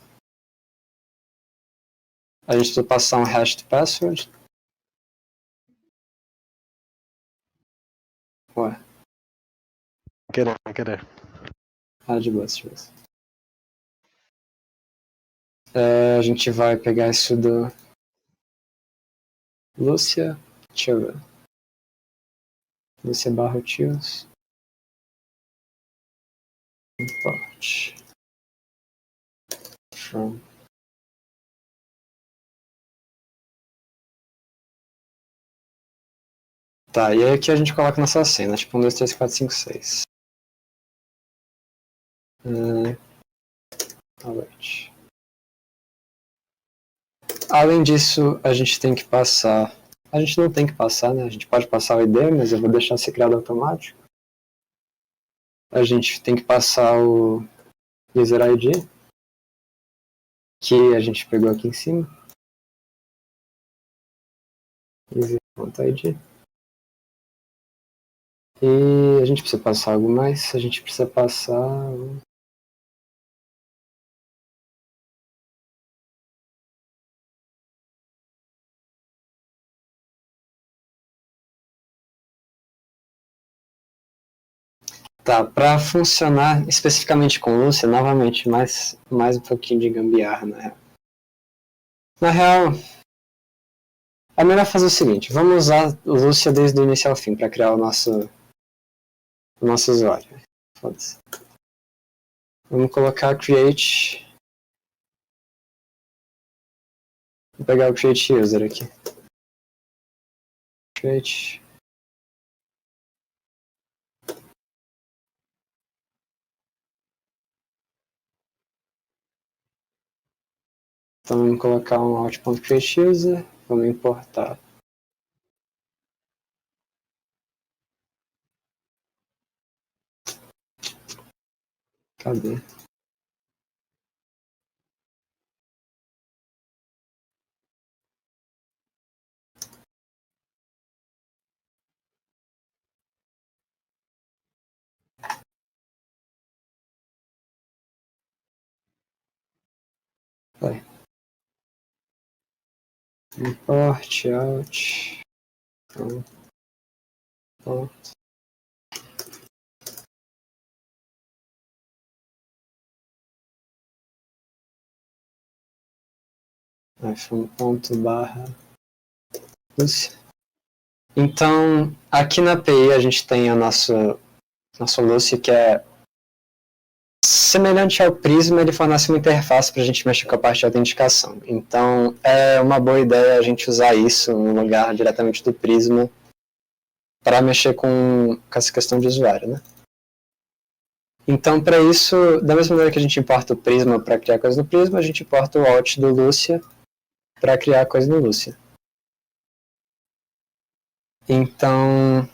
a gente vai passar um hashed password. Ué, Não querer. de boa. A gente vai pegar isso do Lúcia, deixa eu ver. Lúcia barra tios. Import. From. Tá, e aí aqui a gente coloca nossa cena, tipo 1, 2, 3, 4, 5, 6. Alright. Além disso, a gente tem que passar... A gente não tem que passar, né? A gente pode passar o ID, mas eu vou deixar ser criado automático. A gente tem que passar o user ID, que a gente pegou aqui em cima. User.id. E a gente precisa passar algo mais. A gente precisa passar... Tá, para funcionar especificamente com Lúcia, novamente, mais um pouquinho de gambiarra, na real. Na real, é melhor fazer o seguinte, vamos usar o Lúcia desde o início ao fim para criar o nosso usuário. Foda-se. Vamos colocar create... Vou pegar o create user aqui. Create... Então vamos colocar um out.createUser, vamos importar. Cadê? Vai. Import out. Pronto. iPhone.barra Lúcia. Então, aqui na API a gente tem a nosso Lucy, que é semelhante ao Prisma, ele fornece uma interface para a gente mexer com a parte de autenticação. Então, é uma boa ideia a gente usar isso no lugar diretamente do Prisma para mexer com essa questão de usuário, né? Então, para isso, da mesma maneira que a gente importa o Prisma para criar coisa no Prisma, a gente importa o Alt do Lucia para criar coisa no Lucia. Então,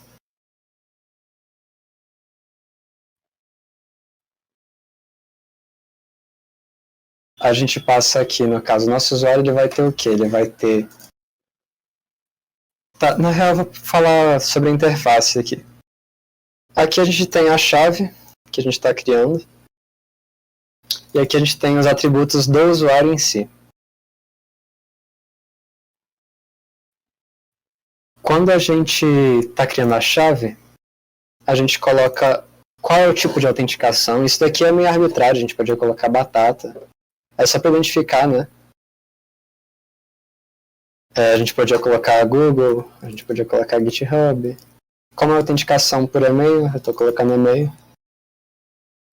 a gente passa aqui, no caso, o nosso usuário ele vai ter o quê? Ele vai ter... Tá, na real, eu vou falar sobre a interface aqui. Aqui a gente tem a chave que a gente está criando. E aqui a gente tem os atributos do usuário em si. Quando a gente está criando a chave, a gente coloca qual é o tipo de autenticação. Isso daqui é meio arbitrário, a gente podia colocar batata. É só para identificar, né? A gente podia colocar Google, a gente podia colocar GitHub. Como é autenticação por e-mail, eu estou colocando e-mail.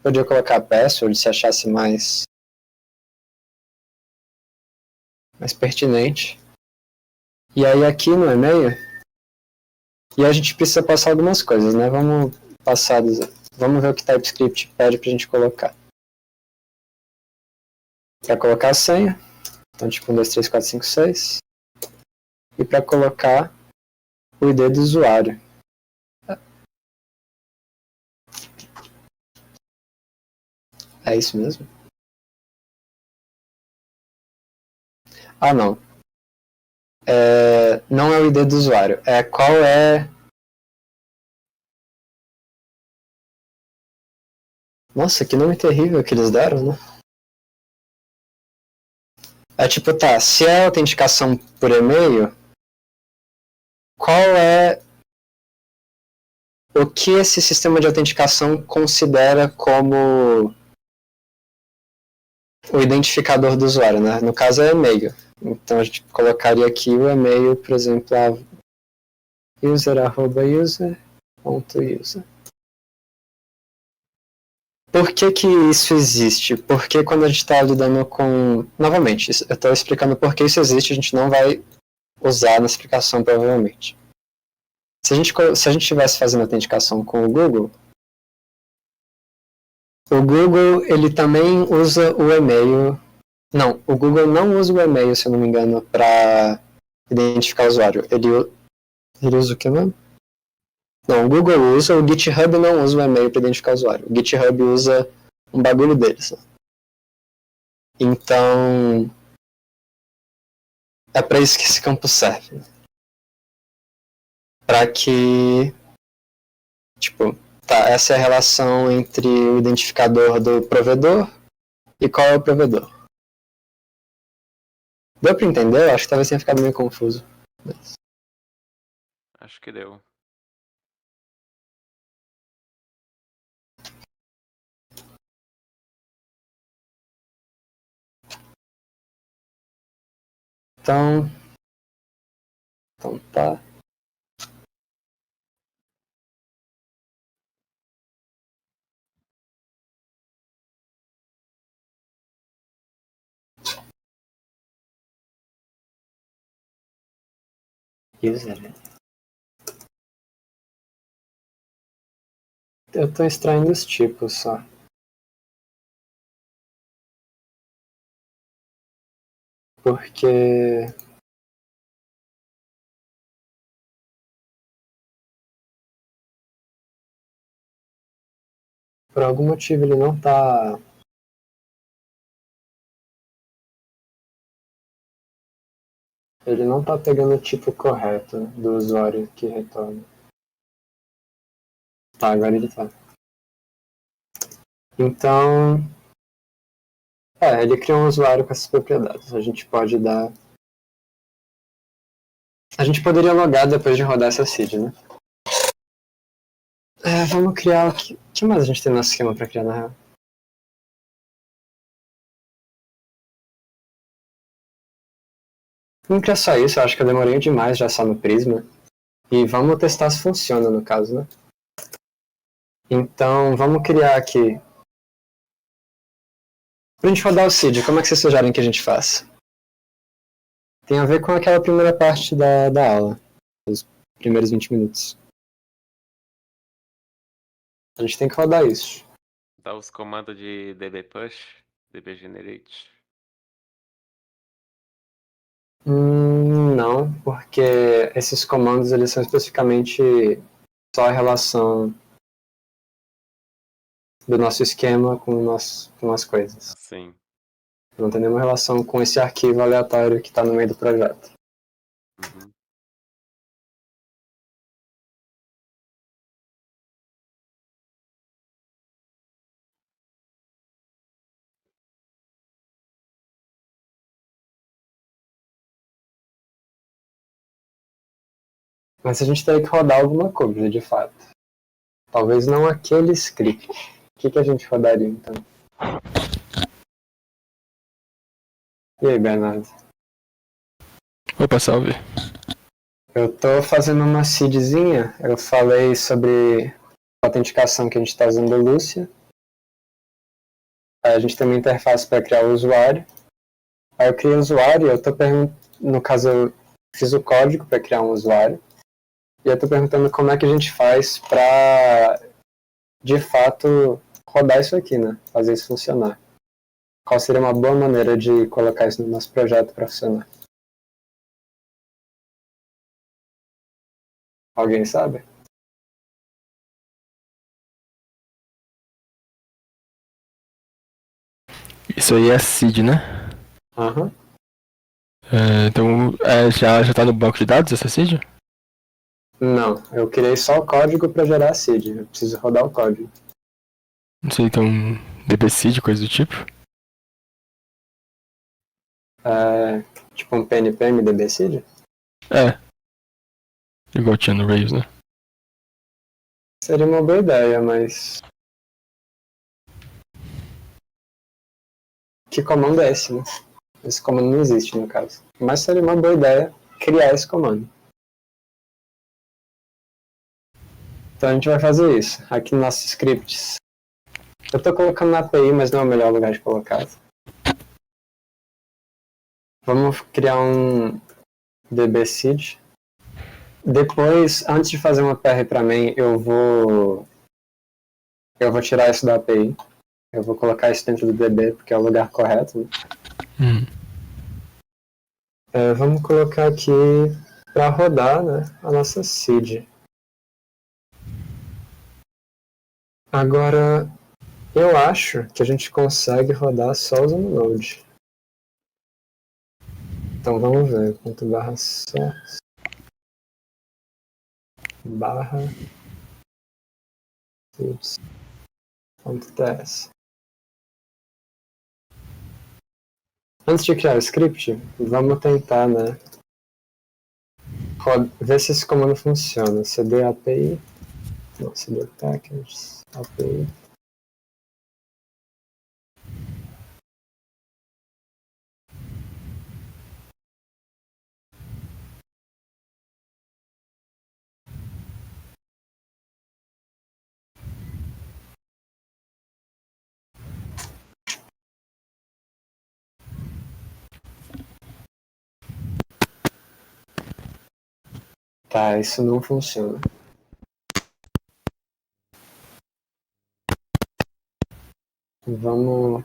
Podia colocar password se achasse mais pertinente. E aí aqui no e-mail, e a gente precisa passar algumas coisas, né? Vamos ver o que TypeScript pede pra gente colocar. Para colocar a senha, então tipo 1, 2, 3, 4, 5, 6. E para colocar o ID do usuário. É isso mesmo? Ah, não. Não é o ID do usuário. Qual é... Nossa, que nome terrível que eles deram, né? Tipo, tá, se é autenticação por e-mail, qual é o que esse sistema de autenticação considera como o identificador do usuário, né? No caso é e-mail. Então a gente colocaria aqui o e-mail, por exemplo, user.user.user. Por que que isso existe? Porque quando a gente está lidando com... Novamente, eu estou explicando por que isso existe, a gente não vai usar na explicação provavelmente. Se a gente estivesse fazendo autenticação com o Google ele também usa o e-mail. Não, o Google não usa o e-mail, se eu não me engano, para identificar o usuário. Ele usa o que mesmo? Não, o Google usa, o GitHub não usa o e-mail para identificar o usuário. O GitHub usa um bagulho deles. Então, é para isso que esse campo serve. Para que, tipo, tá, essa é a relação entre o identificador do provedor e qual é o provedor. Deu para entender? Eu acho que talvez tenha ficado meio confuso. Mas... Acho que deu. Então tá. User. Eu estou extraindo os tipos só. Porque por algum motivo ele não tá... Ele não tá pegando o tipo correto do usuário que retorna. Tá, agora ele tá. Então... ele cria um usuário com essas propriedades. A gente pode dar... A gente poderia logar depois de rodar essa seed, né? Vamos criar... O que mais a gente tem no nosso esquema para criar, na real? Vamos criar só isso. Eu acho que eu demorei demais já só no Prisma. E vamos testar se funciona, no caso, né? Então, vamos criar aqui. Pra gente rodar o seed, como é que vocês sugerem que a gente faça? Tem a ver com aquela primeira parte da aula. Os primeiros 20 minutos. A gente tem que rodar isso. Dá os comandos de db push, db generate. Não, porque esses comandos eles são especificamente só a relação do nosso esquema com as coisas. Sim. Não tem nenhuma relação com esse arquivo aleatório que está no meio do projeto. Uhum. Mas a gente teria que rodar alguma coisa, de fato. Talvez não aquele script. O que a gente rodaria, então? E aí, Bernardo? Opa, salve. Eu tô fazendo uma seedzinha. Eu falei sobre a autenticação que a gente está usando a Lúcia. Aí a gente tem uma interface para criar o usuário. Aí eu criei o usuário e eu tô perguntando... No caso, eu fiz o código para criar um usuário. E eu tô perguntando como é que a gente faz para, de fato, rodar isso aqui, né? Fazer isso funcionar. Qual seria uma boa maneira de colocar isso no nosso projeto para funcionar? Alguém sabe? Isso aí é seed, né? Aham. Então, já tá no banco de dados essa seed? Não, eu criei só o código para gerar a seed. Eu preciso rodar o código. Não sei, então, db seed, coisa do tipo? Tipo um PNPM DB seed? É. Igual tinha no Rails, né? Seria uma boa ideia, mas... Que comando é esse, né? Esse comando não existe, no caso. Mas seria uma boa ideia criar esse comando. Então a gente vai fazer isso. Aqui nos nossos scripts. Eu estou colocando na API, mas não é o melhor lugar de colocar. Vamos criar um dbseed. Depois, antes de fazer uma PR para mim, eu vou tirar isso da API. Eu vou colocar isso dentro do DB, porque é o lugar correto. Né? Vamos colocar aqui para rodar, né, a nossa seed. Agora, eu acho que a gente consegue rodar só usando Node. Então vamos ver. ./source /seeds.ts. Antes de criar o script, vamos tentar, né, ver se esse comando funciona. cd API, não, cd package API. Tá, isso não funciona. Vamos...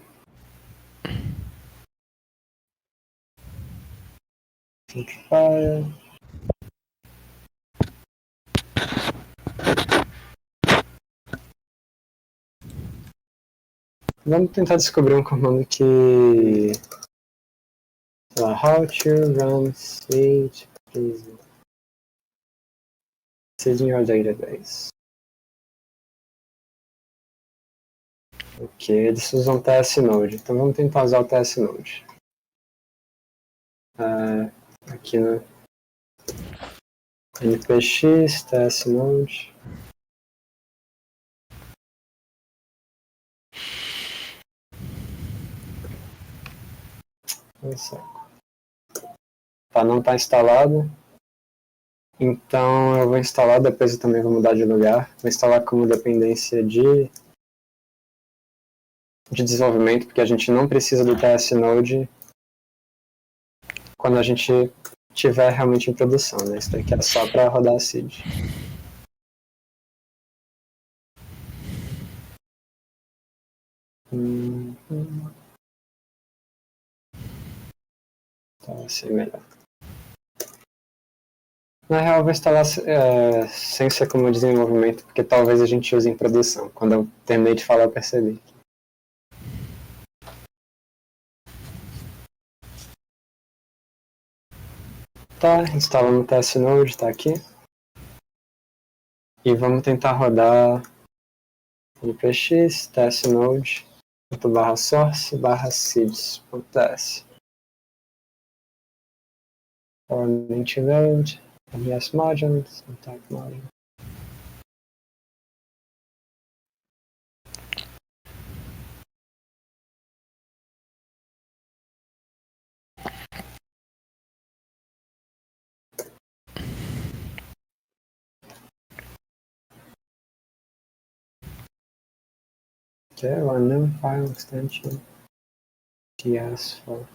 Simplify. Vamos tentar descobrir um comando que... Sei lá, how to run seed, please. Seed in your database. Ok, eles usam TS Node, então vamos tentar usar o TS Node. Aqui no npx, TS Node. Tá, não está instalado. Então eu vou instalar, depois eu também vou mudar de lugar. Vou instalar como dependência de desenvolvimento, porque a gente não precisa do TS Node quando a gente tiver realmente em produção, né? Isso daqui é só para rodar a seed. Então assim melhor. Na real eu vou instalar sem ser como desenvolvimento, porque talvez a gente use em produção. Quando eu terminei de falar eu percebi. Tá, instalando o TS Node, tá aqui. E vamos tentar rodar npx tsnode /source /seeds.ts ornament load ms modules type module. Okay, random file extension ts4.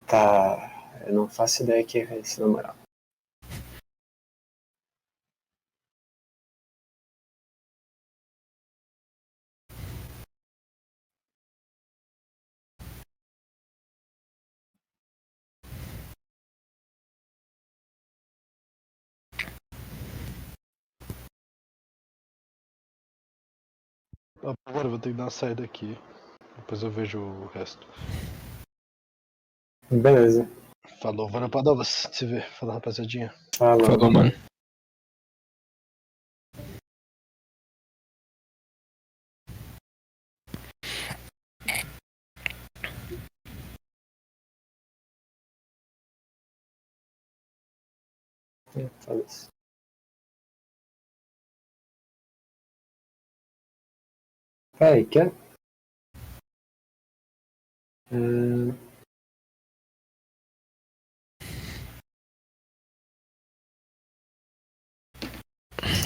Tá, eu não faço ideia que é esse, na moral. Agora eu vou ter que dar uma saída aqui. Depois eu vejo o resto. Beleza, Falou, valeu pra Dovas. Se vê. Falou, rapaziadinha. Falou, mano. falou. Peraí, que é?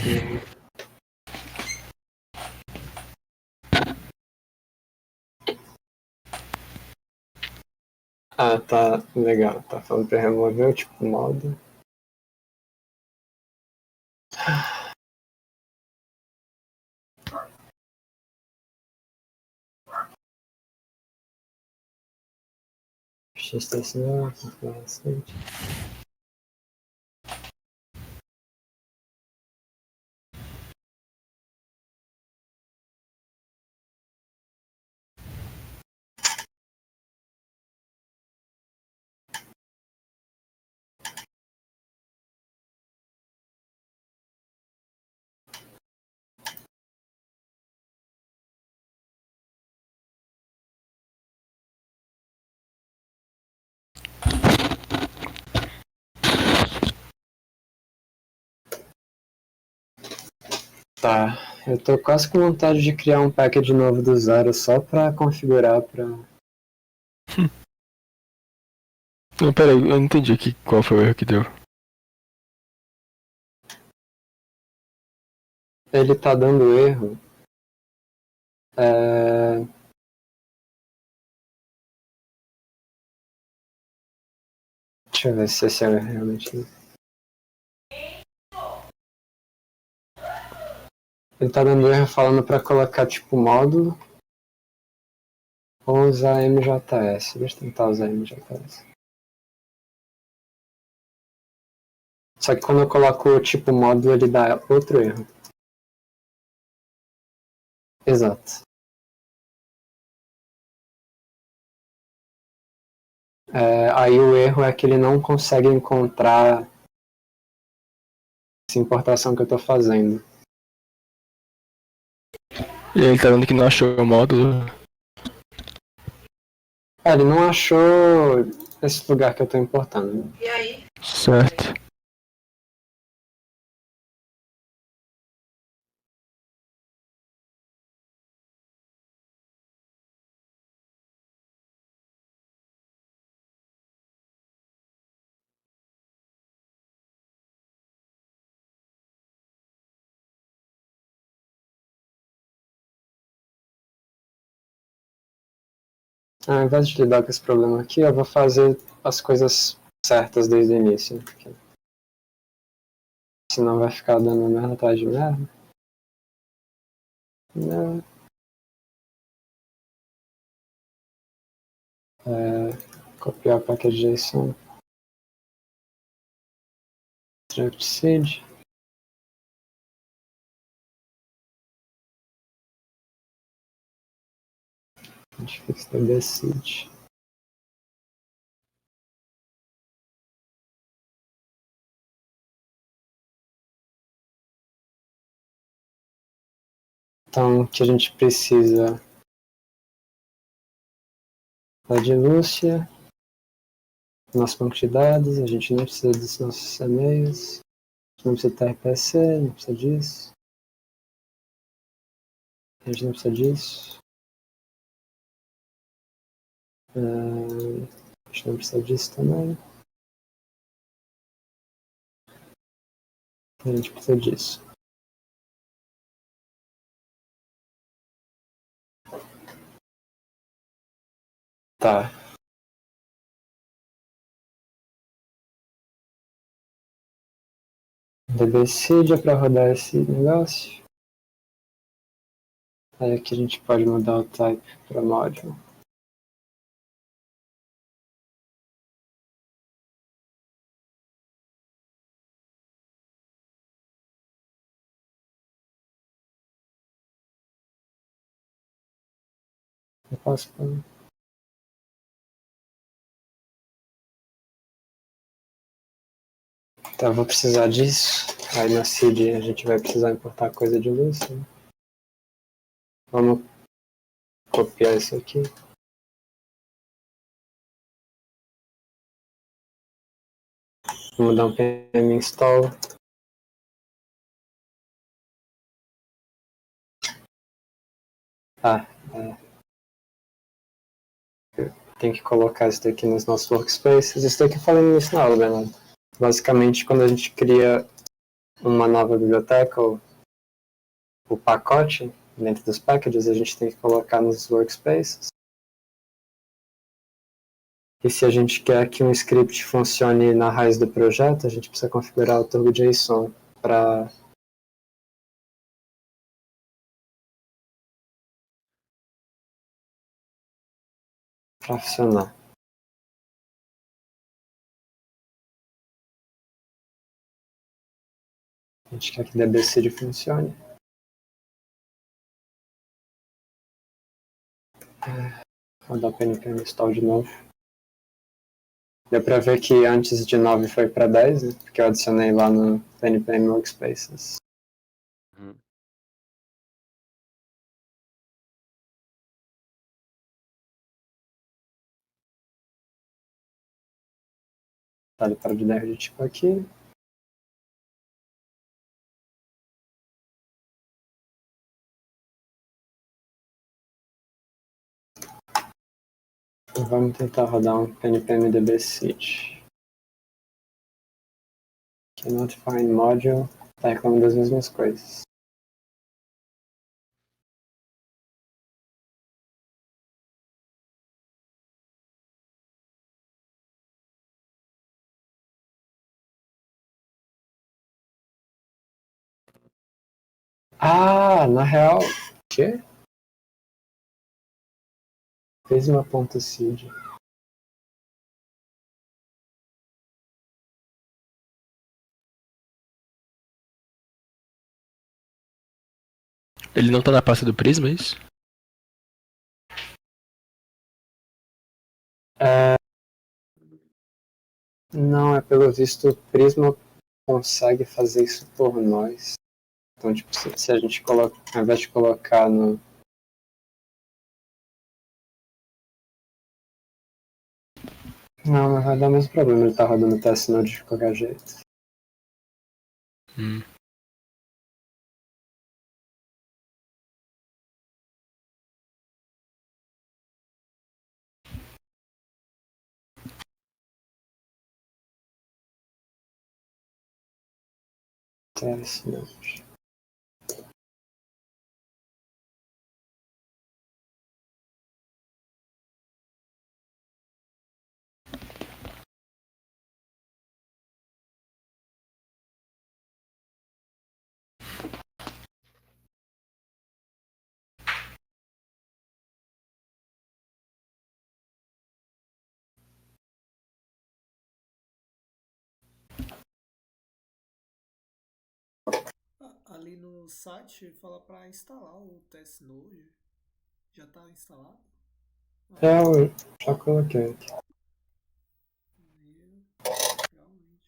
Sim. Ah, tá legal. Tá falando pra remover o tipo modo. XTSNode, bastante. Tá, eu tô quase com vontade de criar um package novo do zero só pra configurar pra... Não, pera aí, eu não entendi aqui qual foi o erro que deu. Ele tá dando erro. Deixa eu ver se esse é o erro realmente. Ele tá dando erro falando pra colocar tipo módulo ou usar MJS. Deixa eu tentar usar MJS. Só que quando eu coloco o tipo módulo ele dá outro erro. Exato. Aí o erro é que ele não consegue encontrar essa importação que eu tô fazendo. E ele tá dando que não achou o módulo. Ele não achou esse lugar que eu tô importando. E aí? Certo. Ao invés de lidar com esse problema aqui, eu vou fazer as coisas certas desde o início. Porque senão vai ficar dando merda atrás de merda. Não. Copiar o package JSON. Extract seed. A gente fixa DB seed. Então, o que a gente precisa é de Lúcia, nosso banco de dados, a gente não precisa dos nossos e-mails, a gente não precisa de TRPC, não precisa disso, a gente não precisa disso, a gente não precisa disso também, a gente precisa disso. Tá. DBseed é para rodar esse negócio. Aí aqui a gente pode mudar o type para module. Eu posso pôr. Então eu vou precisar disso. Aí na seed a gente vai precisar importar coisa de luz. Né? Vamos copiar isso aqui. Vamos dar um pm install. Tem que colocar isso daqui nos nossos workspaces. Isso daqui eu falei no início na aula, Bernardo. Basicamente, quando a gente cria uma nova biblioteca ou o pacote dentro dos packages, a gente tem que colocar nos workspaces. E se a gente quer que um script funcione na raiz do projeto, a gente precisa configurar o turbo.json para funcionar. A gente quer que DBseed funcione. Vou dar pnpm install de novo. Deu pra ver que antes de 9 foi para 10, né? Porque eu adicionei lá no pnpm workspaces. Uhum. Tá, ele para de dar de tipo aqui. Vamos tentar rodar um pnpm dbseed. Cannot find module. Tá reclamando das mesmas coisas. Ah, na real. O quê? Fez uma ponta seed. Ele não tá na pasta do Prisma, é isso? Não, é pelo visto o Prisma consegue fazer isso por nós. Então, tipo, se a gente coloca, ao invés de colocar no Não, mas vai dar o mesmo problema, ele tá rodando o teste node de qualquer jeito. Hum. Teste node. Ali no site fala para instalar o test node. Já tá instalado? Eu já coloquei aqui. Realmente.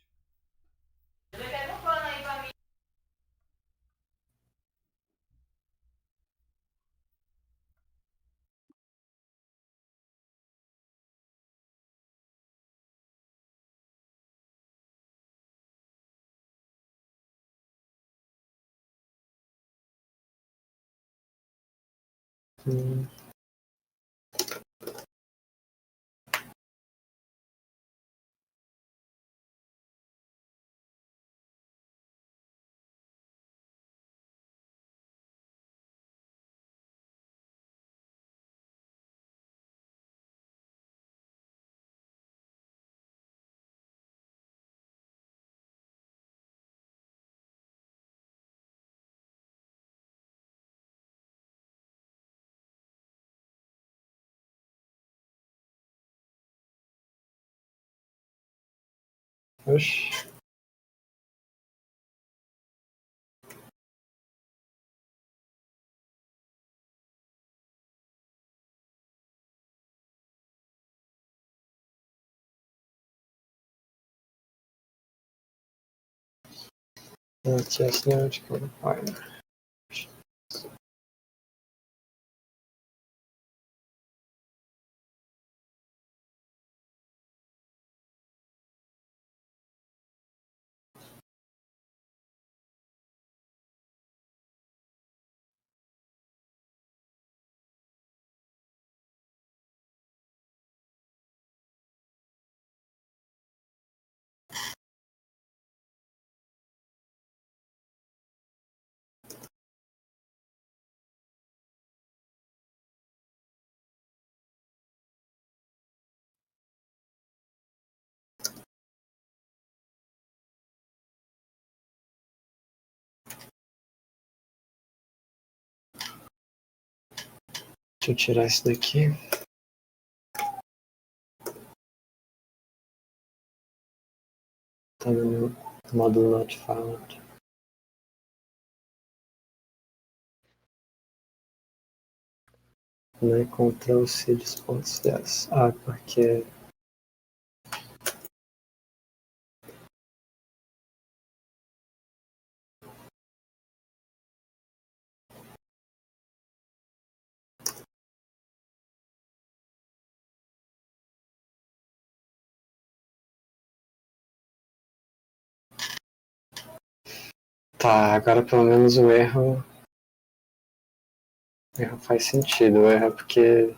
Hum. Oxi. Teste node compile. Deixa eu tirar isso daqui. Tá no meu módulo not found. Não encontrou o seeds.cs. Ah, porque tá, agora pelo menos o erro faz sentido. O erro é porque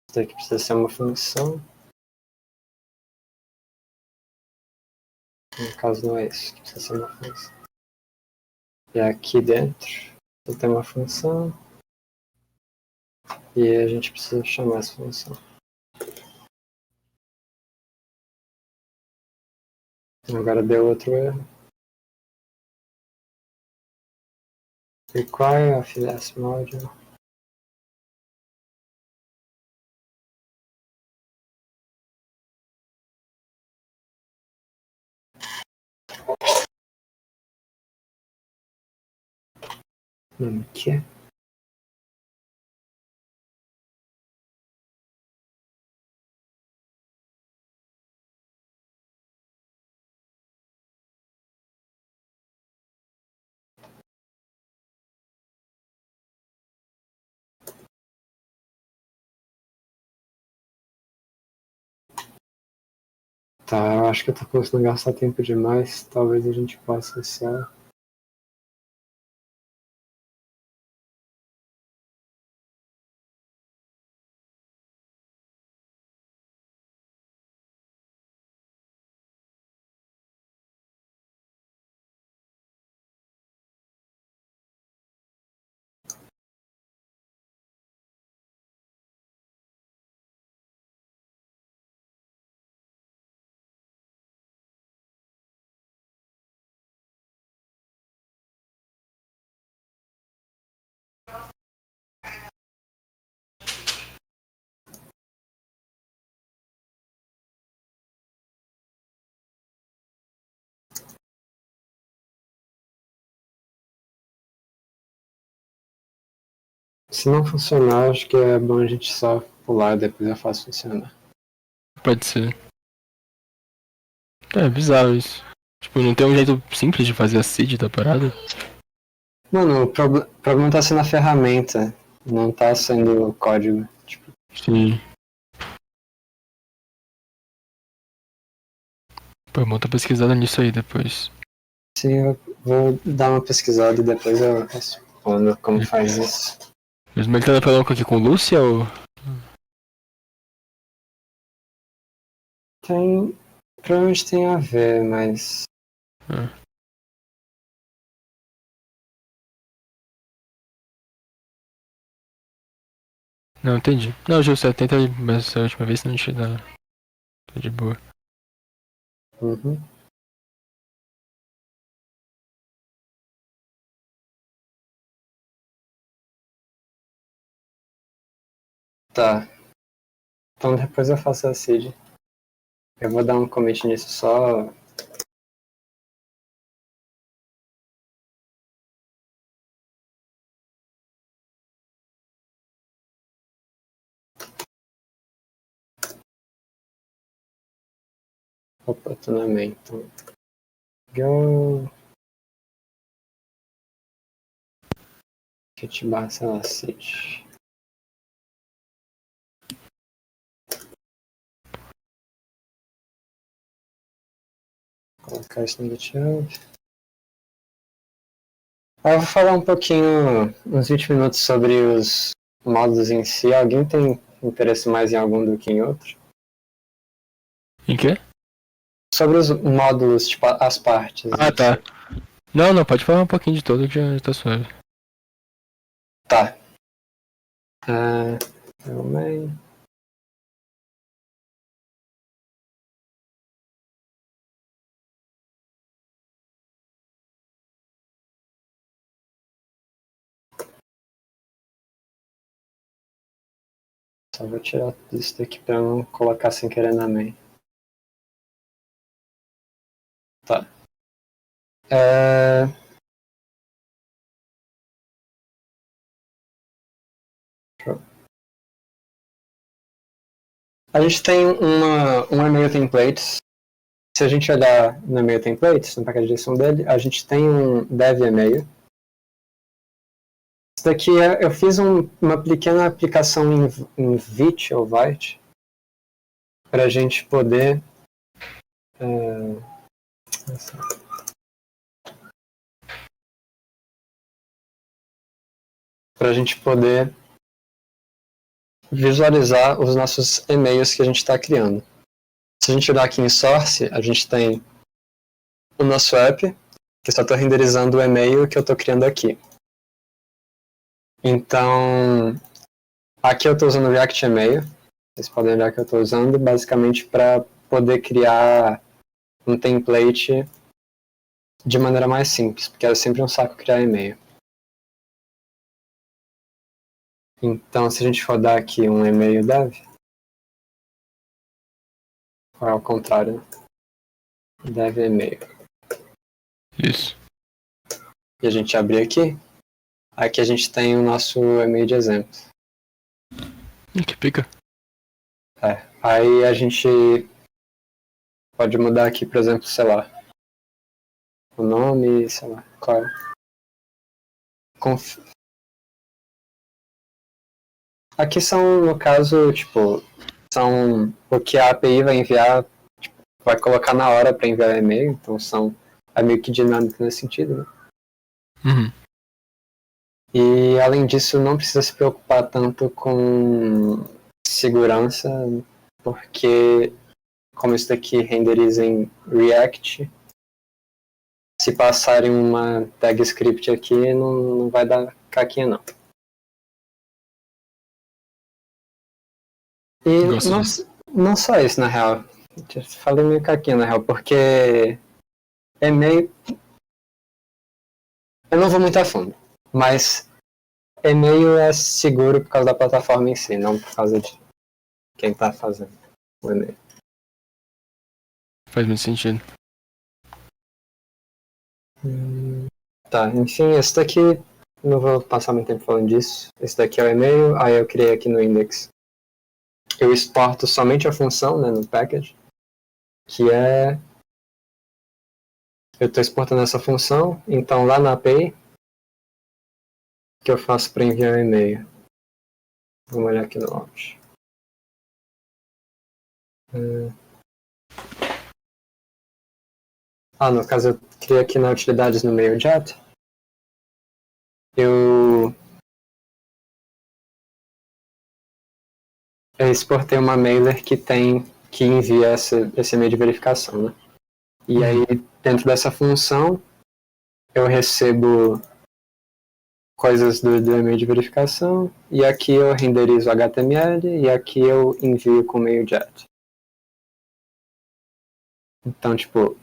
isso daqui precisa ser uma função. No caso não é isso, precisa ser uma função. E aqui dentro tem uma função e a gente precisa chamar essa função. Agora deu outro erro. Require of last module. Que? Tá, eu acho que eu tô começando a gastar tempo demais. Talvez a gente possa iniciar. Se não funcionar, acho que é bom a gente só pular e depois eu faço funcionar. Pode ser. É bizarro isso. Tipo, não tem um jeito simples de fazer a seed da parada? Mano, o problema tá sendo a ferramenta, não tá sendo o código. Tipo, Sim. Pô, bom tá pesquisando nisso aí depois. sim, eu vou dar uma pesquisada e depois eu respondo como faz isso. Mesmo ele tá falando aqui com Lúcia ou. Tem. Provavelmente tem a ver, mas. Ah. Não, entendi. Não, Justo, tenta aí, mas a última vez não te dá. Tá de boa. Uhum. Tá. Então depois eu faço a seed. Eu vou dar um commit nisso só. Oportunamente. Então. Go. Kit barra seed. Colocar isso no GitHub. Eu vou falar um pouquinho, uns 20 minutos sobre os módulos em si. Alguém tem interesse mais em algum do que em outro? Em quê? Sobre os módulos, tipo, as partes. Ah, tá. Não, não, pode falar um pouquinho de todo que já tá suave. Tá. Main. Só vou tirar isso daqui pra não colocar sem querer na main. Tá. A gente tem um e-mail templates. Se a gente olhar no e-mail templates, na package de JSON dele, a gente tem um dev e-mail. Isso daqui eu fiz uma pequena aplicação em Vite ou Vite para a gente poder visualizar os nossos e-mails que a gente está criando. Se a gente olhar aqui em Source, a gente tem o nosso app, que só estou renderizando o e-mail que eu estou criando aqui. Então, aqui eu estou usando o React Email. Vocês podem olhar que eu estou usando basicamente para poder criar um template de maneira mais simples, porque é sempre um saco criar e-mail. Então, se a gente rodar aqui um e-mail dev, ou é ao contrário, dev e-mail, Isso. e a gente abrir aqui a gente tem o nosso e-mail de exemplo. Que pica. Aí a gente pode mudar aqui, por exemplo, sei lá, o nome, sei lá, qual é? Aqui são, no caso, tipo, são o que a API vai enviar vai colocar na hora para enviar o e-mail, então é meio que dinâmico nesse sentido, né? Uhum. E além disso, não precisa se preocupar tanto com segurança, porque como isso daqui renderiza em React, se passarem uma tag script aqui, não vai dar caquinha não. E Gosto disso. não só isso, na real. Eu falei meio caquinha, na real, porque e-mail... Eu não vou muito a fundo, mas e-mail é seguro por causa da plataforma em si, não por causa de quem tá fazendo o e-mail. Faz muito sentido. Tá, enfim, esse daqui, não vou passar muito tempo falando disso. Esse daqui é o e-mail, aí eu criei aqui no index. Eu exporto somente a função, né, no package, que é... Eu estou exportando essa função, então lá na API, o que eu faço para enviar o e-mail? Vamos olhar aqui no Launch. No caso eu criei aqui na utilidades no MailJet. Eu exportei uma mailer que envia esse e-mail de verificação, né? E aí, dentro dessa função, eu recebo coisas do e-mail de verificação, e aqui eu renderizo HTML, e aqui eu envio com o MailJet. Então, tipo,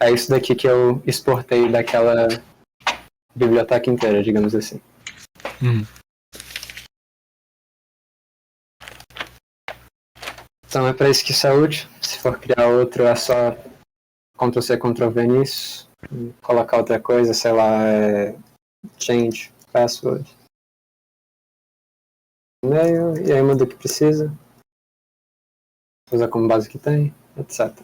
é isso daqui que eu exportei daquela biblioteca inteira, digamos assim. Então é para isso que isso é útil. Se for criar outro, é só Ctrl+C, Ctrl+V nisso, colocar outra coisa, sei lá, change password, e-mail, e aí muda o que precisa, usa como base que tem, etc.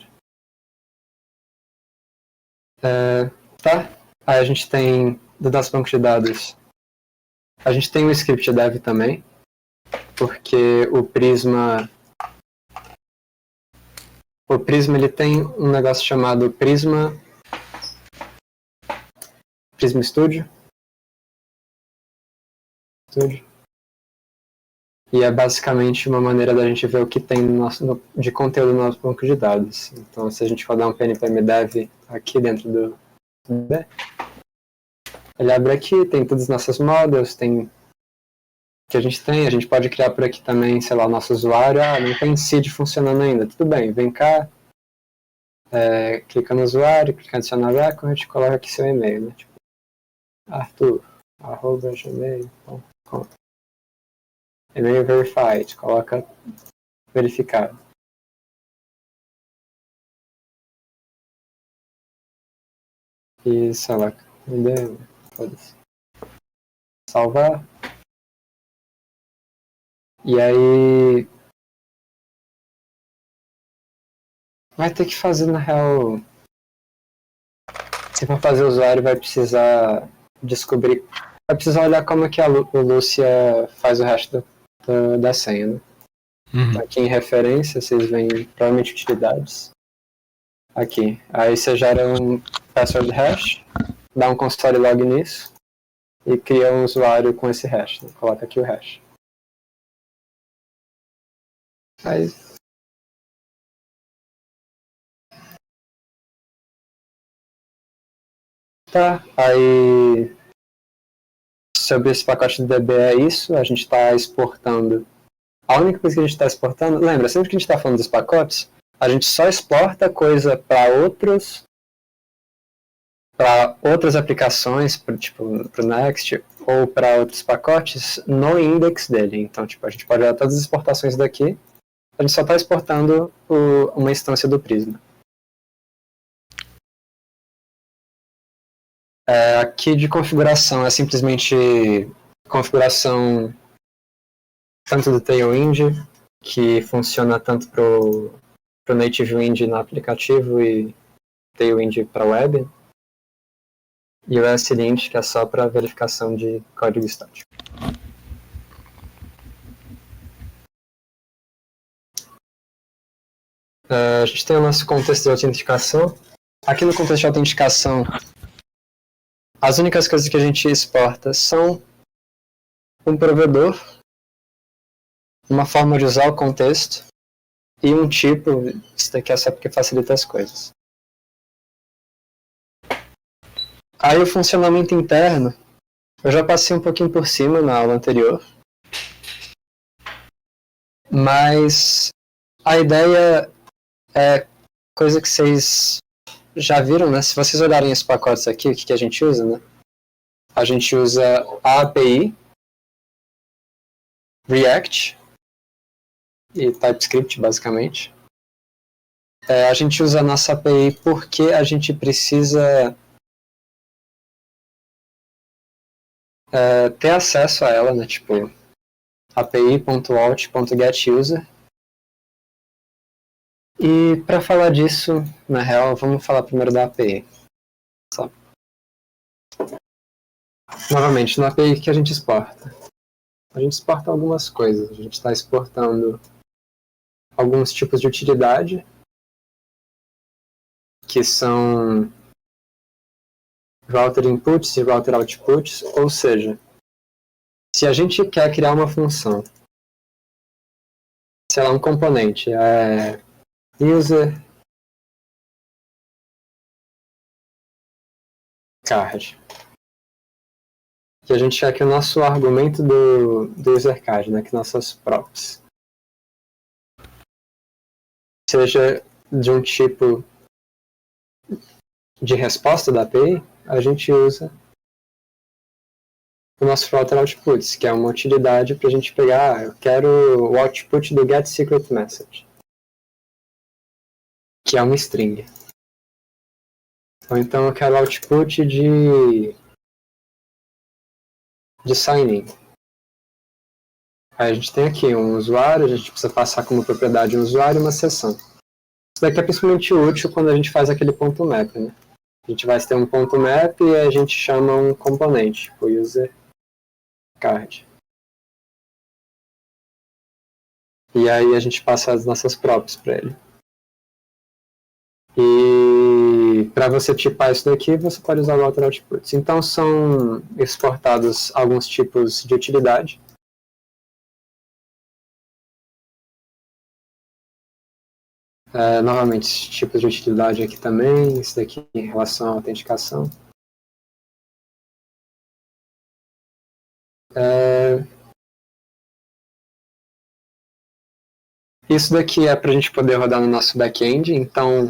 Tá, aí a gente tem do nosso banco de dados, a gente tem um script dev também, porque o Prisma ele tem um negócio chamado Prisma Studio. E é basicamente uma maneira da gente ver o que tem de conteúdo no nosso banco de dados. Então, se a gente for dar um pnpm dev aqui dentro do DB, ele abre aqui, tem todos os nossos models, tem que a gente pode criar por aqui também, sei lá, o nosso usuário, não tem seed funcionando ainda, tudo bem, vem cá, clica no usuário, clica em adicionar record, coloca aqui seu e-mail, né? Tipo, arthur@gmail.com. E-mail verified, coloca verificado. E, sei lá, foda-se. Salvar. E aí... vai ter que fazer, na real... Se for fazer o usuário, vai precisar descobrir... vai precisar olhar como é que o Lúcia faz o resto da senha, né? Aqui em referência, vocês veem provavelmente utilidades. Aqui. Aí você gera um password hash, dá um console log nisso e cria um usuário com esse hash. Né? Coloca aqui o hash. Aí... tá, aí... sobre esse pacote do DB é isso, a gente está exportando. A única coisa que a gente está exportando, lembra, sempre que a gente está falando dos pacotes, a gente só exporta coisa para outras aplicações, tipo para o Next ou para outros pacotes no index dele. Então, tipo, a gente pode olhar todas as exportações daqui, a gente só está exportando uma instância do Prisma. Aqui de configuração é simplesmente configuração tanto do Tailwind, que funciona tanto pro Native Wind no aplicativo e Tailwind para web, e o SLint, que é só para verificação de código estático. A gente tem o nosso contexto de autenticação. Aqui no contexto de autenticação, as únicas coisas que a gente exporta são um provedor, uma forma de usar o contexto e um tipo. Isso daqui é só porque facilita as coisas. Aí o funcionamento interno, eu já passei um pouquinho por cima na aula anterior, mas a ideia é coisa que vocês já viram, né? Se vocês olharem esses pacotes aqui, o que a gente usa, né? A gente usa a API, React e TypeScript, basicamente. A gente usa a nossa API porque a gente precisa ter acesso a ela, né? Tipo, api.alt.getUser. E para falar disso, na real, vamos falar primeiro da API. Só. Novamente, na API que a gente exporta. A gente exporta algumas coisas. A gente está exportando alguns tipos de utilidade, que são router inputs e router outputs, ou seja, se a gente quer criar uma função, sei lá, um componente, user card, que a gente quer que o nosso argumento do user card, né, que nossas props, seja de um tipo de resposta da API, a gente usa o nosso router outputs, que é uma utilidade para a gente pegar, eu quero o output do getSecretMessage, que é uma string. Ou então eu quero o output de sign-in. Aí a gente tem aqui um usuário, a gente precisa passar como propriedade um usuário e uma sessão. Isso daqui é principalmente útil quando a gente faz aquele ponto map, né? A gente vai ter um ponto map e a gente chama um componente, o user card. E aí a gente passa as nossas props para ele. E para você tipar isso daqui, você pode usar o router outputs. Então são exportados alguns tipos de utilidade. Novamente, tipos de utilidade aqui também, isso daqui em relação à autenticação. Isso daqui é para a gente poder rodar no nosso back-end, então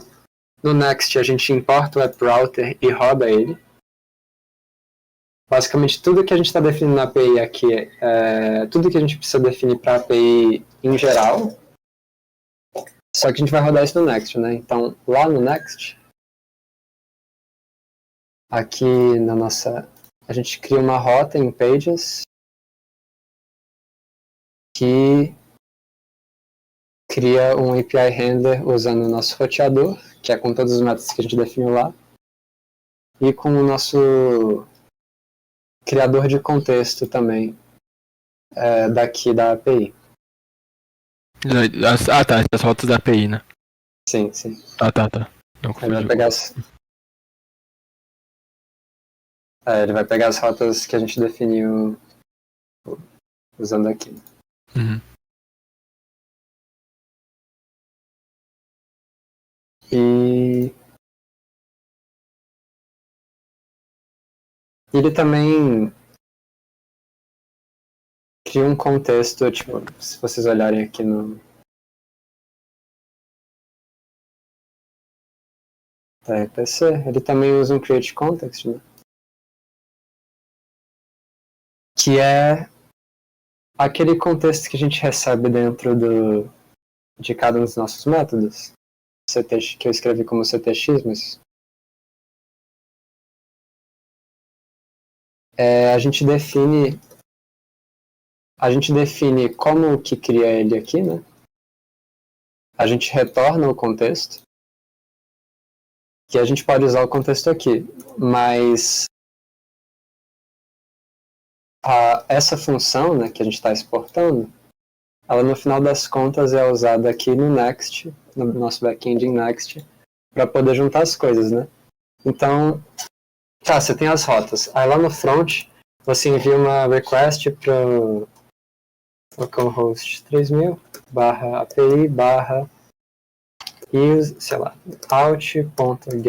no Next a gente importa o app router e roda ele. Basicamente tudo que a gente está definindo na API aqui, tudo que a gente precisa definir para a API em geral, só que a gente vai rodar isso no Next, né? Então lá no Next, aqui na nossa, a gente cria uma rota em Pages que cria um API Handler usando o nosso roteador, que é com todos os métodos que a gente definiu lá, e com o nosso criador de contexto também, daqui da API. Tá, as rotas da API, né? Sim, sim. Tá. Não Ele vai pegar ele vai pegar as rotas que a gente definiu usando aqui. Uhum. E ele também cria um contexto, tipo, se vocês olharem aqui no RPC, ele também usa um create context, né? Que é aquele contexto que a gente recebe dentro de cada um dos nossos métodos, que eu escrevi como CTX, mas a gente define como que cria ele aqui, né? A gente retorna o contexto, que a gente pode usar o contexto aqui, mas essa função, né, que a gente está exportando, ela no final das contas é usada aqui no Next no nosso back-end em Next para poder juntar as coisas, né? Então, tá, você tem as rotas. Aí lá no front, você envia uma request pro localhost 3000 /api /use, sei lá, out.getUser.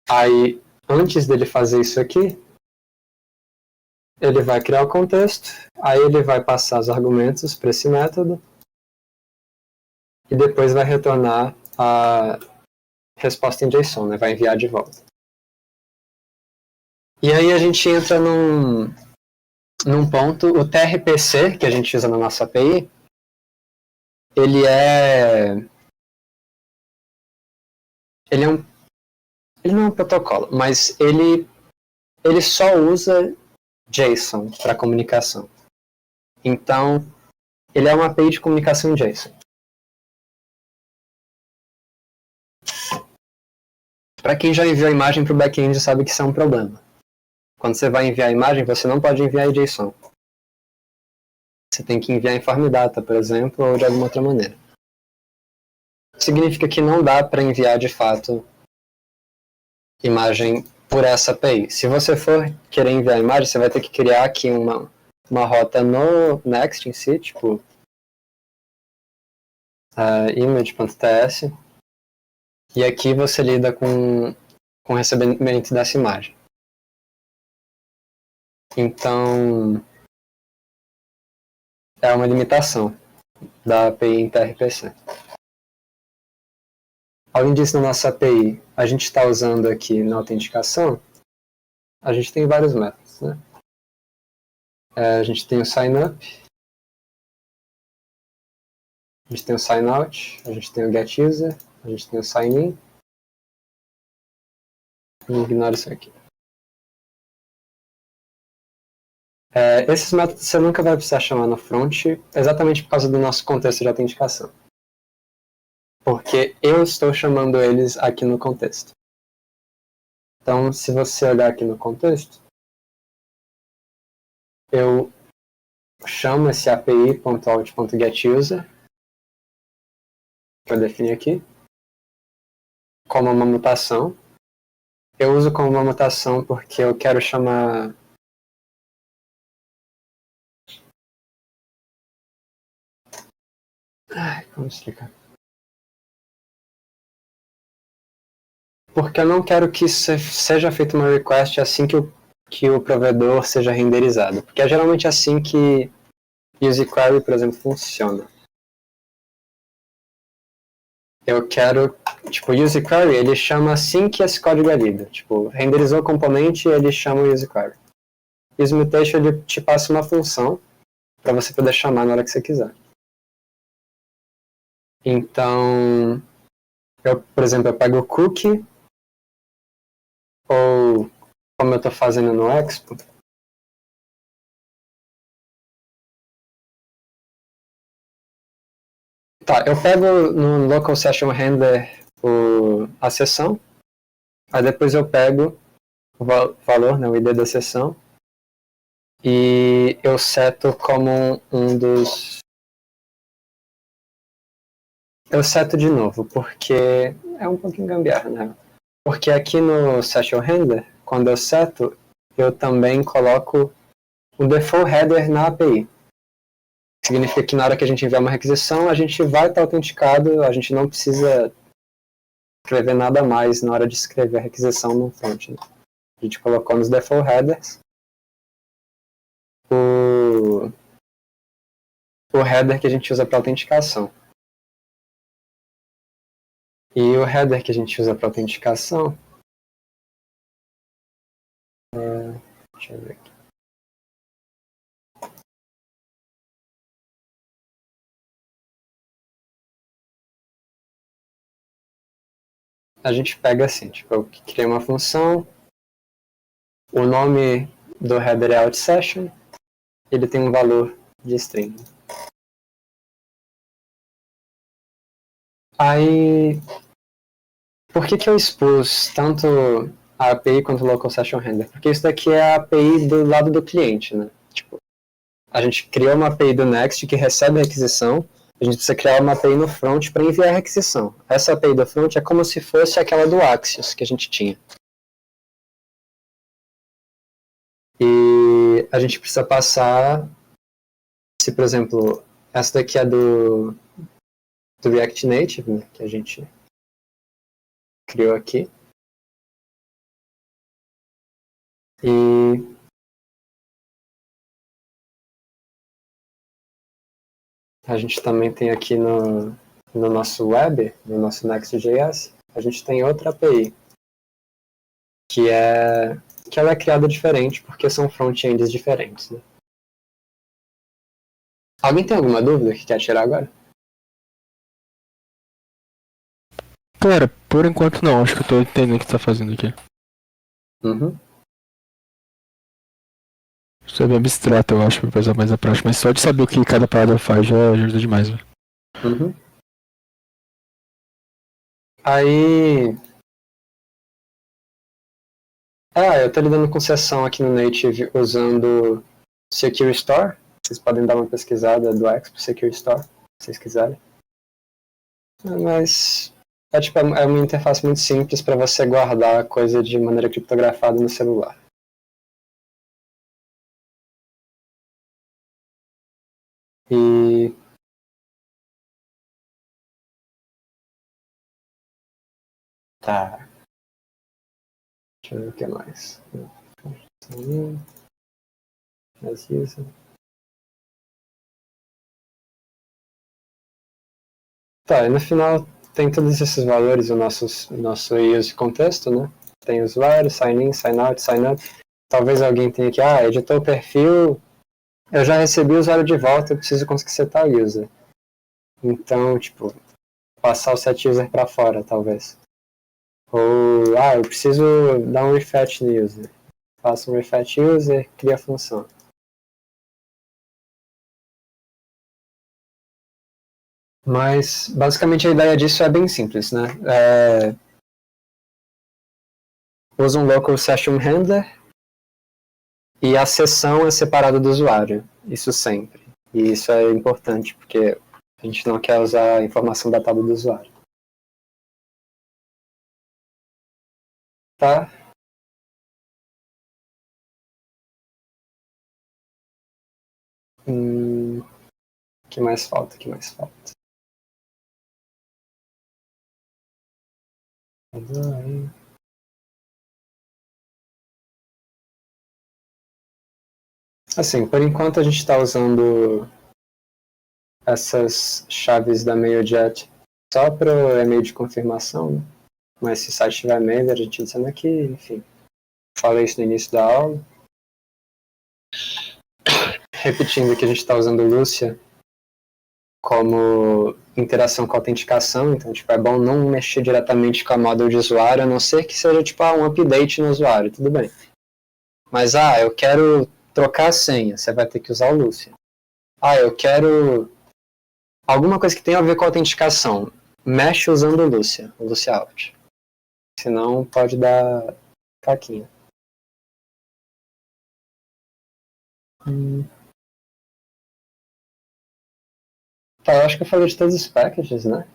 Aí, antes dele fazer isso aqui, ele vai criar o contexto, aí ele vai passar os argumentos para esse método e depois vai retornar a resposta em JSON, né? Vai enviar de volta. E aí a gente entra num ponto, o TRPC, que a gente usa na nossa API, ele não é um protocolo, mas ele só usa JSON para comunicação. Então, ele é uma API de comunicação em JSON. Para quem já enviou a imagem para o back-end sabe que isso é um problema. Quando você vai enviar a imagem, você não pode enviar em JSON. Você tem que enviar em form data, por exemplo, ou de alguma outra maneira. Significa que não dá para enviar de fato imagem por essa API. Se você for querer enviar a imagem, você vai ter que criar aqui uma rota no Next em si, tipo image.ts, e aqui você lida com o recebimento dessa imagem. Então, é uma limitação da API em TRPC. Além disso, na nossa API, a gente está usando aqui na autenticação, a gente tem vários métodos, né? A gente tem o sign-up, a gente tem o sign-out, a gente tem o get-user, a gente tem o sign-in, e ignora isso aqui. Esses métodos você nunca vai precisar chamar no front, exatamente por causa do nosso contexto de autenticação. Porque eu estou chamando eles aqui no contexto. Então, se você olhar aqui no contexto, eu chamo esse api.out.getUser, que eu defini aqui, como uma mutação. Eu uso como uma mutação porque eu quero chamar... Como explicar? Porque eu não quero que seja feita uma request assim que o provedor seja renderizado. Porque é geralmente assim que UseQuery, por exemplo, funciona. Eu quero, tipo, UseQuery, ele chama assim que esse código é lido. Tipo, renderizou o componente, ele chama o UseQuery. UseMutation, ele te passa uma função para você poder chamar na hora que você quiser. Então, por exemplo, eu pego o cookie, ou como eu estou fazendo no Expo, tá, eu pego no Local Session Handler a sessão, aí depois eu pego o valor, né, o ID da sessão, e eu seto como um dos... Eu seto de novo, porque é um pouquinho gambiarra, né? Porque aqui no Session Handler, quando eu seto, eu também coloco o default header na API. Significa que na hora que a gente enviar uma requisição, a gente vai estar autenticado, a gente não precisa escrever nada mais na hora de escrever a requisição no front. Né? A gente colocou nos default headers o header que a gente usa para autenticação. E o header que a gente usa para autenticação... deixa eu ver aqui. A gente pega assim, tipo, eu criei uma função, o nome do header é OutSession, ele tem um valor de string. Aí, por que eu expus tanto a API quanto o Local Session Handler? Porque isso daqui é a API do lado do cliente, né? Tipo, a gente criou uma API do Next que recebe a requisição, a gente precisa criar uma API no front para enviar a requisição. Essa API do front é como se fosse aquela do Axios que a gente tinha. E a gente precisa passar, se por exemplo, essa daqui é do React Native, né, que a gente criou aqui. E a gente também tem aqui no nosso web, no nosso Next.js, a gente tem outra API, que ela é criada diferente, porque são front-ends diferentes. Né? Alguém tem alguma dúvida que quer tirar agora? Cara, por enquanto não, acho que eu tô entendendo o que você tá fazendo aqui. Uhum. Isso é bem abstrato, eu acho, pra fazer mais a prática, mas só de saber o que cada parada faz já ajuda demais, velho. Uhum. Aí... eu tô lidando com sessão aqui no Native usando Secure Store. Vocês podem dar uma pesquisada do Expo Secure Store, se vocês quiserem. Mas é uma interface muito simples para você guardar coisa de maneira criptografada no celular. E tá. Deixa eu ver o que mais. Tá, e no final tem todos esses valores, o nosso use contexto, né? Tem usuário, sign in, sign out, sign up. Talvez alguém tenha que, editou o perfil, eu já recebi o usuário de volta, eu preciso conseguir setar o user. Então, tipo, passar o set user para fora, talvez. Ou, eu preciso dar um refetch no user. Faço um refetch user, cria a função. Mas, basicamente, a ideia disso é bem simples, né? Usa um local session handler e a sessão é separada do usuário. Isso sempre. E isso é importante, porque a gente não quer usar a informação datada do usuário. Tá? O que mais falta? Assim, por enquanto a gente está usando essas chaves da MailJet só para o e-mail de confirmação, né? Mas se o site tiver e-mail, a gente adiciona aqui, enfim. Falei isso no início da aula. Repetindo que a gente está usando o Lucia como interação com autenticação, então é bom não mexer diretamente com a model de usuário, a não ser que seja um update no usuário, tudo bem. Mas eu quero trocar a senha, você vai ter que usar o Lucia. Eu quero alguma coisa que tenha a ver com a autenticação, mexe usando o Lucia Out. Senão pode dar caquinha. Tá, eu acho que eu falei de todos os packages, né?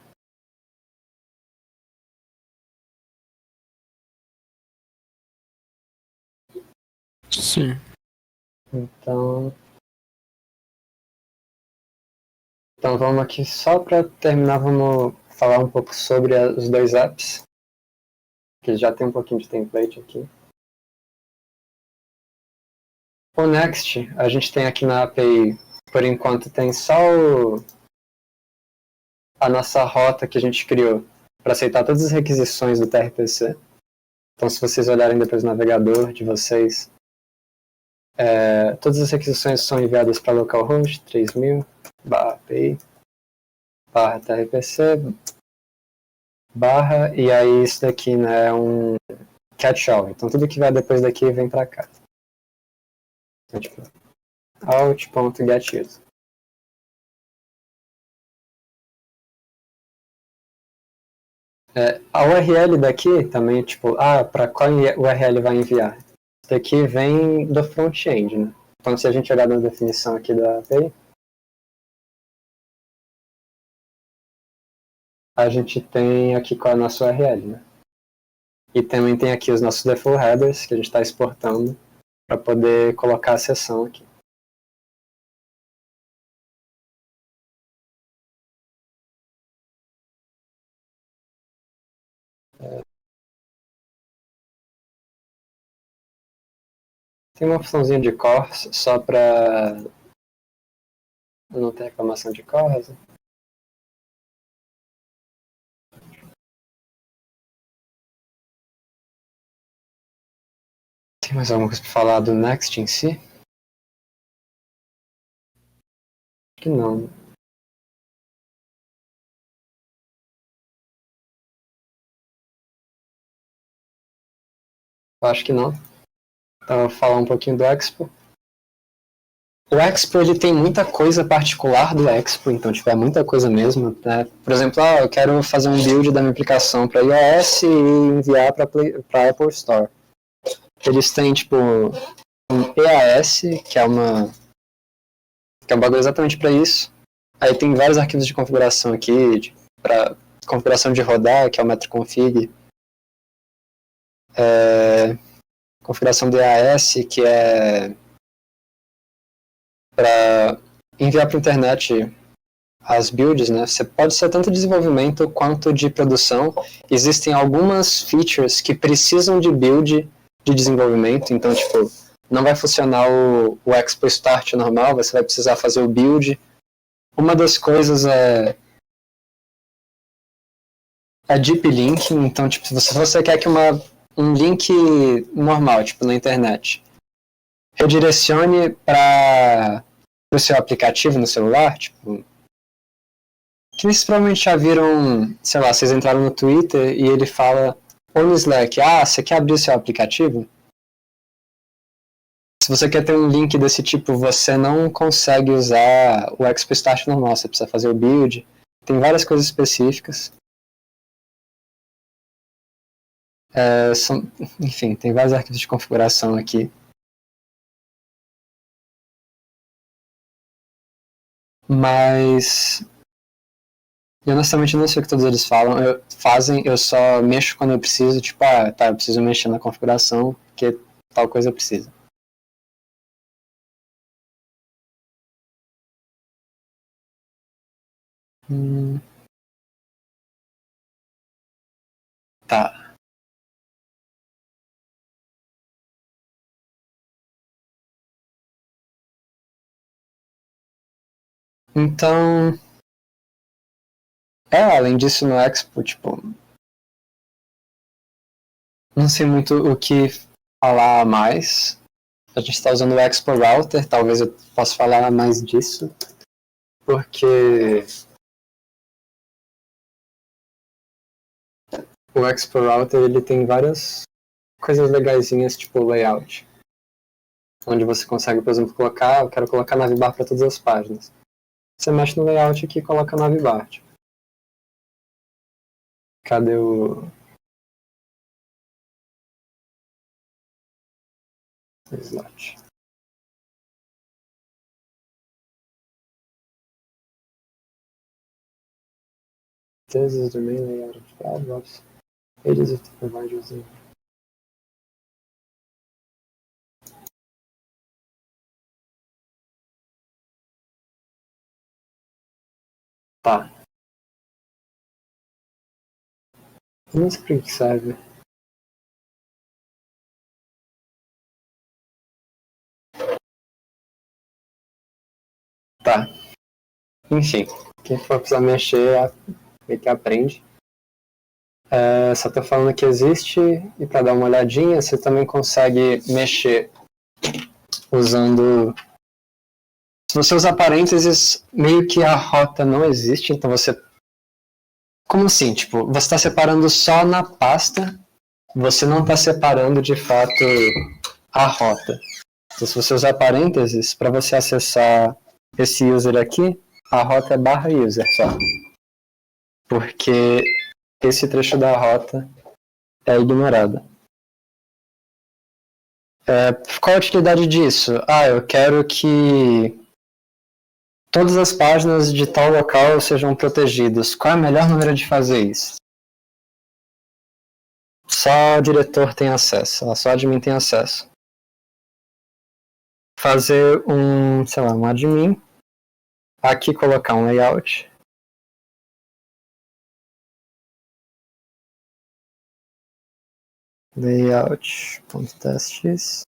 Sim. Então vamos aqui só para terminar, vamos falar um pouco sobre os dois apps, que já tem um pouquinho de template aqui. O Next, a gente tem aqui na API, por enquanto tem só a nossa rota que a gente criou para aceitar todas as requisições do TRPC. Então, se vocês olharem depois no navegador de vocês, todas as requisições são enviadas para localhost 3000 /API /TRPC e aí isso daqui, né, é um catch-all. Então, tudo que vai depois daqui vem para cá. Então, out.getUser. A URL daqui também, para qual URL vai enviar? Isso daqui vem do front-end, né? Então, se a gente olhar na definição aqui da API, a gente tem aqui qual é a nossa URL, né? E também tem aqui os nossos default headers que a gente está exportando para poder colocar a seção aqui. Tem uma opçãozinha de cores só para não ter reclamação de cores. Tem mais alguma coisa para falar do Next em si? Acho que não. Eu acho que não. Então eu vou falar um pouquinho do Expo. O Expo ele tem muita coisa particular do Expo, então tipo, é muita coisa mesmo, né? Por exemplo, eu quero fazer um build da minha aplicação para iOS e enviar para Apple Store. Eles têm tipo um EAS, que é um bagulho exatamente para isso. Aí tem vários arquivos de configuração aqui, para configuração de rodar, que é o metroconfig. Configuração do EAS, que é para enviar para a internet as builds, né? Você pode ser tanto de desenvolvimento quanto de produção. Existem algumas features que precisam de build de desenvolvimento, então, tipo, não vai funcionar o Expo Start normal, você vai precisar fazer o build. Uma das coisas é deep linking, então, tipo, se você quer que um link normal, tipo, na internet, redirecione para o seu aplicativo no celular, tipo, que vocês provavelmente já viram, sei lá, vocês entraram no Twitter e ele fala, ou no Slack, você quer abrir o seu aplicativo? Se você quer ter um link desse tipo, você não consegue usar o Expo Start normal, você precisa fazer o build, tem várias coisas específicas. Enfim, tem vários arquivos de configuração aqui. Mas eu honestamente não sei o que todos eles fazem, eu só mexo quando eu preciso, tipo, eu preciso mexer na configuração, porque tal coisa precisa. Tá. Então, além disso no Expo, tipo, não sei muito o que falar mais. A gente está usando o Expo Router, talvez eu possa falar mais disso, porque o Expo Router ele tem várias coisas legaisinhas, tipo layout, onde você consegue, por exemplo, eu quero colocar navbar para todas as páginas. Você mexe no layout aqui e coloca navbar. Tipo. Cadê o slot? This is the main layout of AdWords. It is to provide using. Tá. Eu não sei pra que serve. Tá. Enfim, quem for precisar mexer, meio que aprende. Só tô falando que existe, e para dar uma olhadinha, você também consegue mexer usando. Se você usar parênteses, meio que a rota não existe, então você. Como assim? Tipo, você está separando só na pasta, você não está separando de fato a rota. Então, se você usar parênteses, para você acessar esse user aqui, a rota é /user só. Porque esse trecho da rota é ignorado. Qual a utilidade disso? Eu quero que todas as páginas de tal local sejam protegidas. Qual é a melhor maneira de fazer isso? Só o diretor tem acesso, só o admin tem acesso. Fazer sei lá, um admin. Aqui colocar um layout. Layout.testx.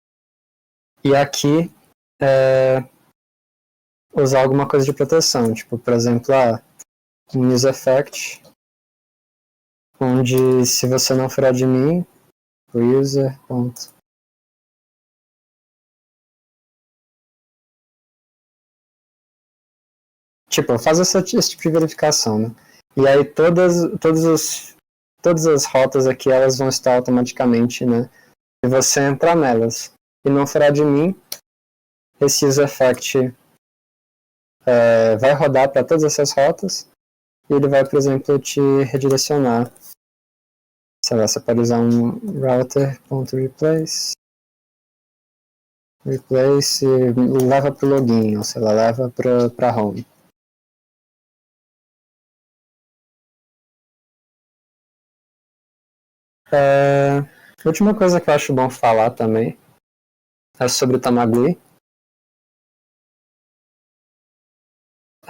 E aqui usar alguma coisa de proteção, tipo, por exemplo, um use effect, onde se você não for admin, o user. Tipo, faz esse tipo de verificação, né? E aí todas as rotas aqui, elas vão estar automaticamente, né? Se você entrar nelas e não for admin, esse use effect vai rodar para todas essas rotas e ele vai, por exemplo, te redirecionar. Sei lá, você pode usar um router.replace e leva para o login, ou sei lá, leva para home. A última coisa que eu acho bom falar também é sobre o Tamagui.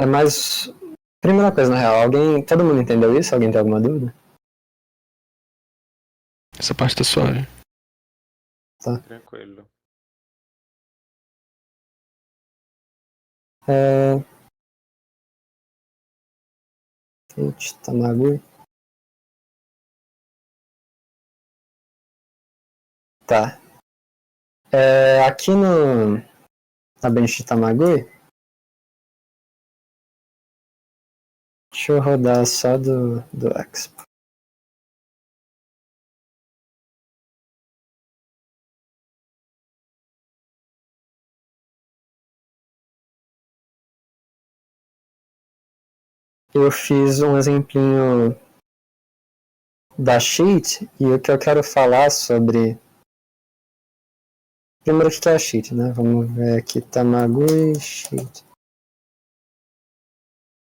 Mas, primeira coisa, na real, todo mundo entendeu isso? Alguém tem alguma dúvida? Essa parte tá suave. Tá. Tranquilo. Tamagui. Tá. Aqui na bench de Tamagui, deixa eu rodar só do Expo. Eu fiz um exemplinho da sheet e o que eu quero falar sobre. Primeiro, o que é a sheet, né? Vamos ver aqui, Tamagui sheet.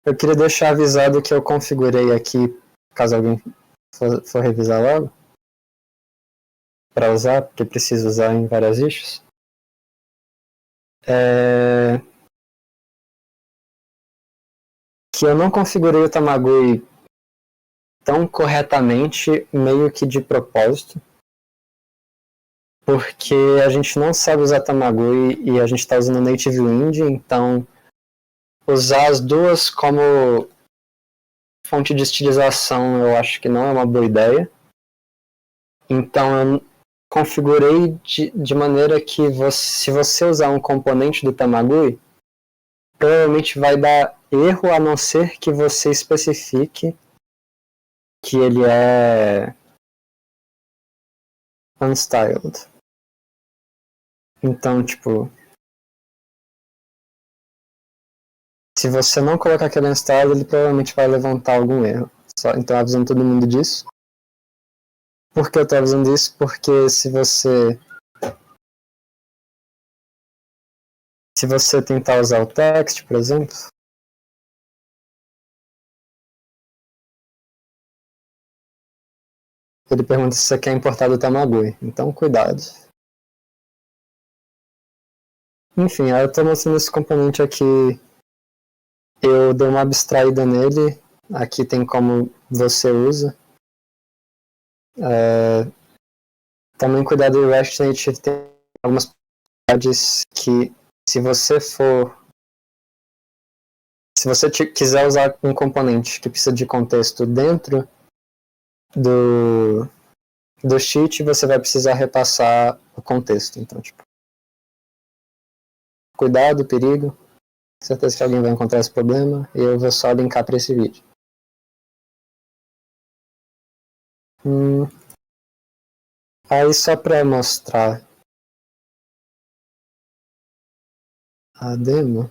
Eu queria deixar avisado que eu configurei aqui, caso alguém for revisar logo, para usar, porque precisa usar em várias issues. Que eu não configurei o Tamagui tão corretamente, meio que de propósito, porque a gente não sabe usar Tamagui e a gente está usando o Native Wind, então usar as duas como fonte de estilização eu acho que não é uma boa ideia. Então eu configurei de maneira que se você usar um componente do Tamagui, provavelmente vai dar erro a não ser que você especifique que ele é unstyled. Então, tipo, se você não colocar aquele unstyled, ele provavelmente vai levantar algum erro. Então, avisando todo mundo disso. Por que eu tô avisando isso? Porque se você tentar usar o text, por exemplo, ele pergunta se você quer importar do Tamagui. Então, cuidado. Enfim, eu estou mostrando esse componente aqui. Eu dei uma abstraída nele. Aqui tem como você usa. Também cuidado do React Native tem algumas propriedades que se você quiser usar um componente que precisa de contexto dentro do sheet, você vai precisar repassar o contexto. Então, tipo, cuidado, perigo. Certeza que alguém vai encontrar esse problema e eu vou só linkar para esse vídeo. Aí só para mostrar a demo.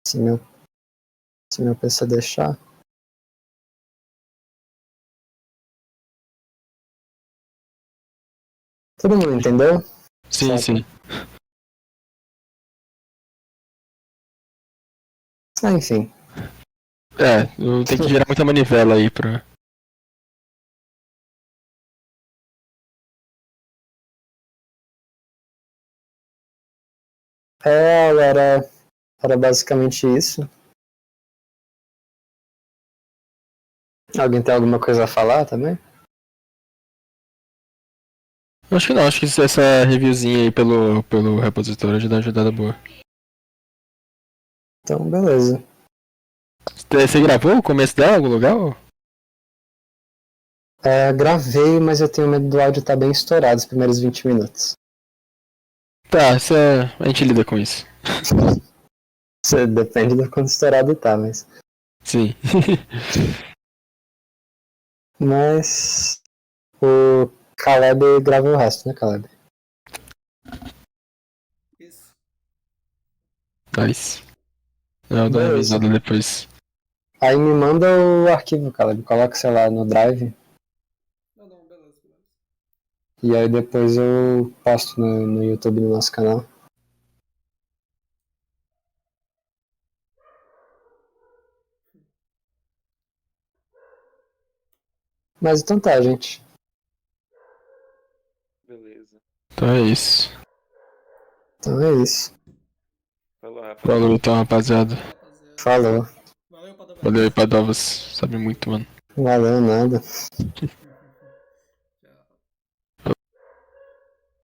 Se meu PC deixar. Todo mundo entendeu? Sim, Certo. sim. Enfim. Eu tenho que girar muita manivela aí pra. Era basicamente isso. Alguém tem alguma coisa a falar também? Acho que não, acho que essa reviewzinha aí pelo repositório já dá uma ajudada boa. Então, beleza. Você gravou o começo dela em algum lugar? Gravei, mas eu tenho medo do áudio estar bem estourado os primeiros 20 minutos. Tá, a gente lida com isso. Depende do quanto estourado tá, mas. Sim. Mas. O Caleb grava o resto, né, Caleb? Isso. Nice. Eu dou uma Beleza. avisada depois. Aí me manda o arquivo, Caleb. Coloca, sei lá, no Drive. Não, beleza. E aí depois eu posto no YouTube no nosso canal. Mas então tá, gente. Beleza. Então é isso. Então é isso. Falou, Rafa. Falou então, rapaziada. Rapaziada. Falou. Valeu, Padovani. Valeu aí, Padovas. Sabe muito, mano. Valeu, nada.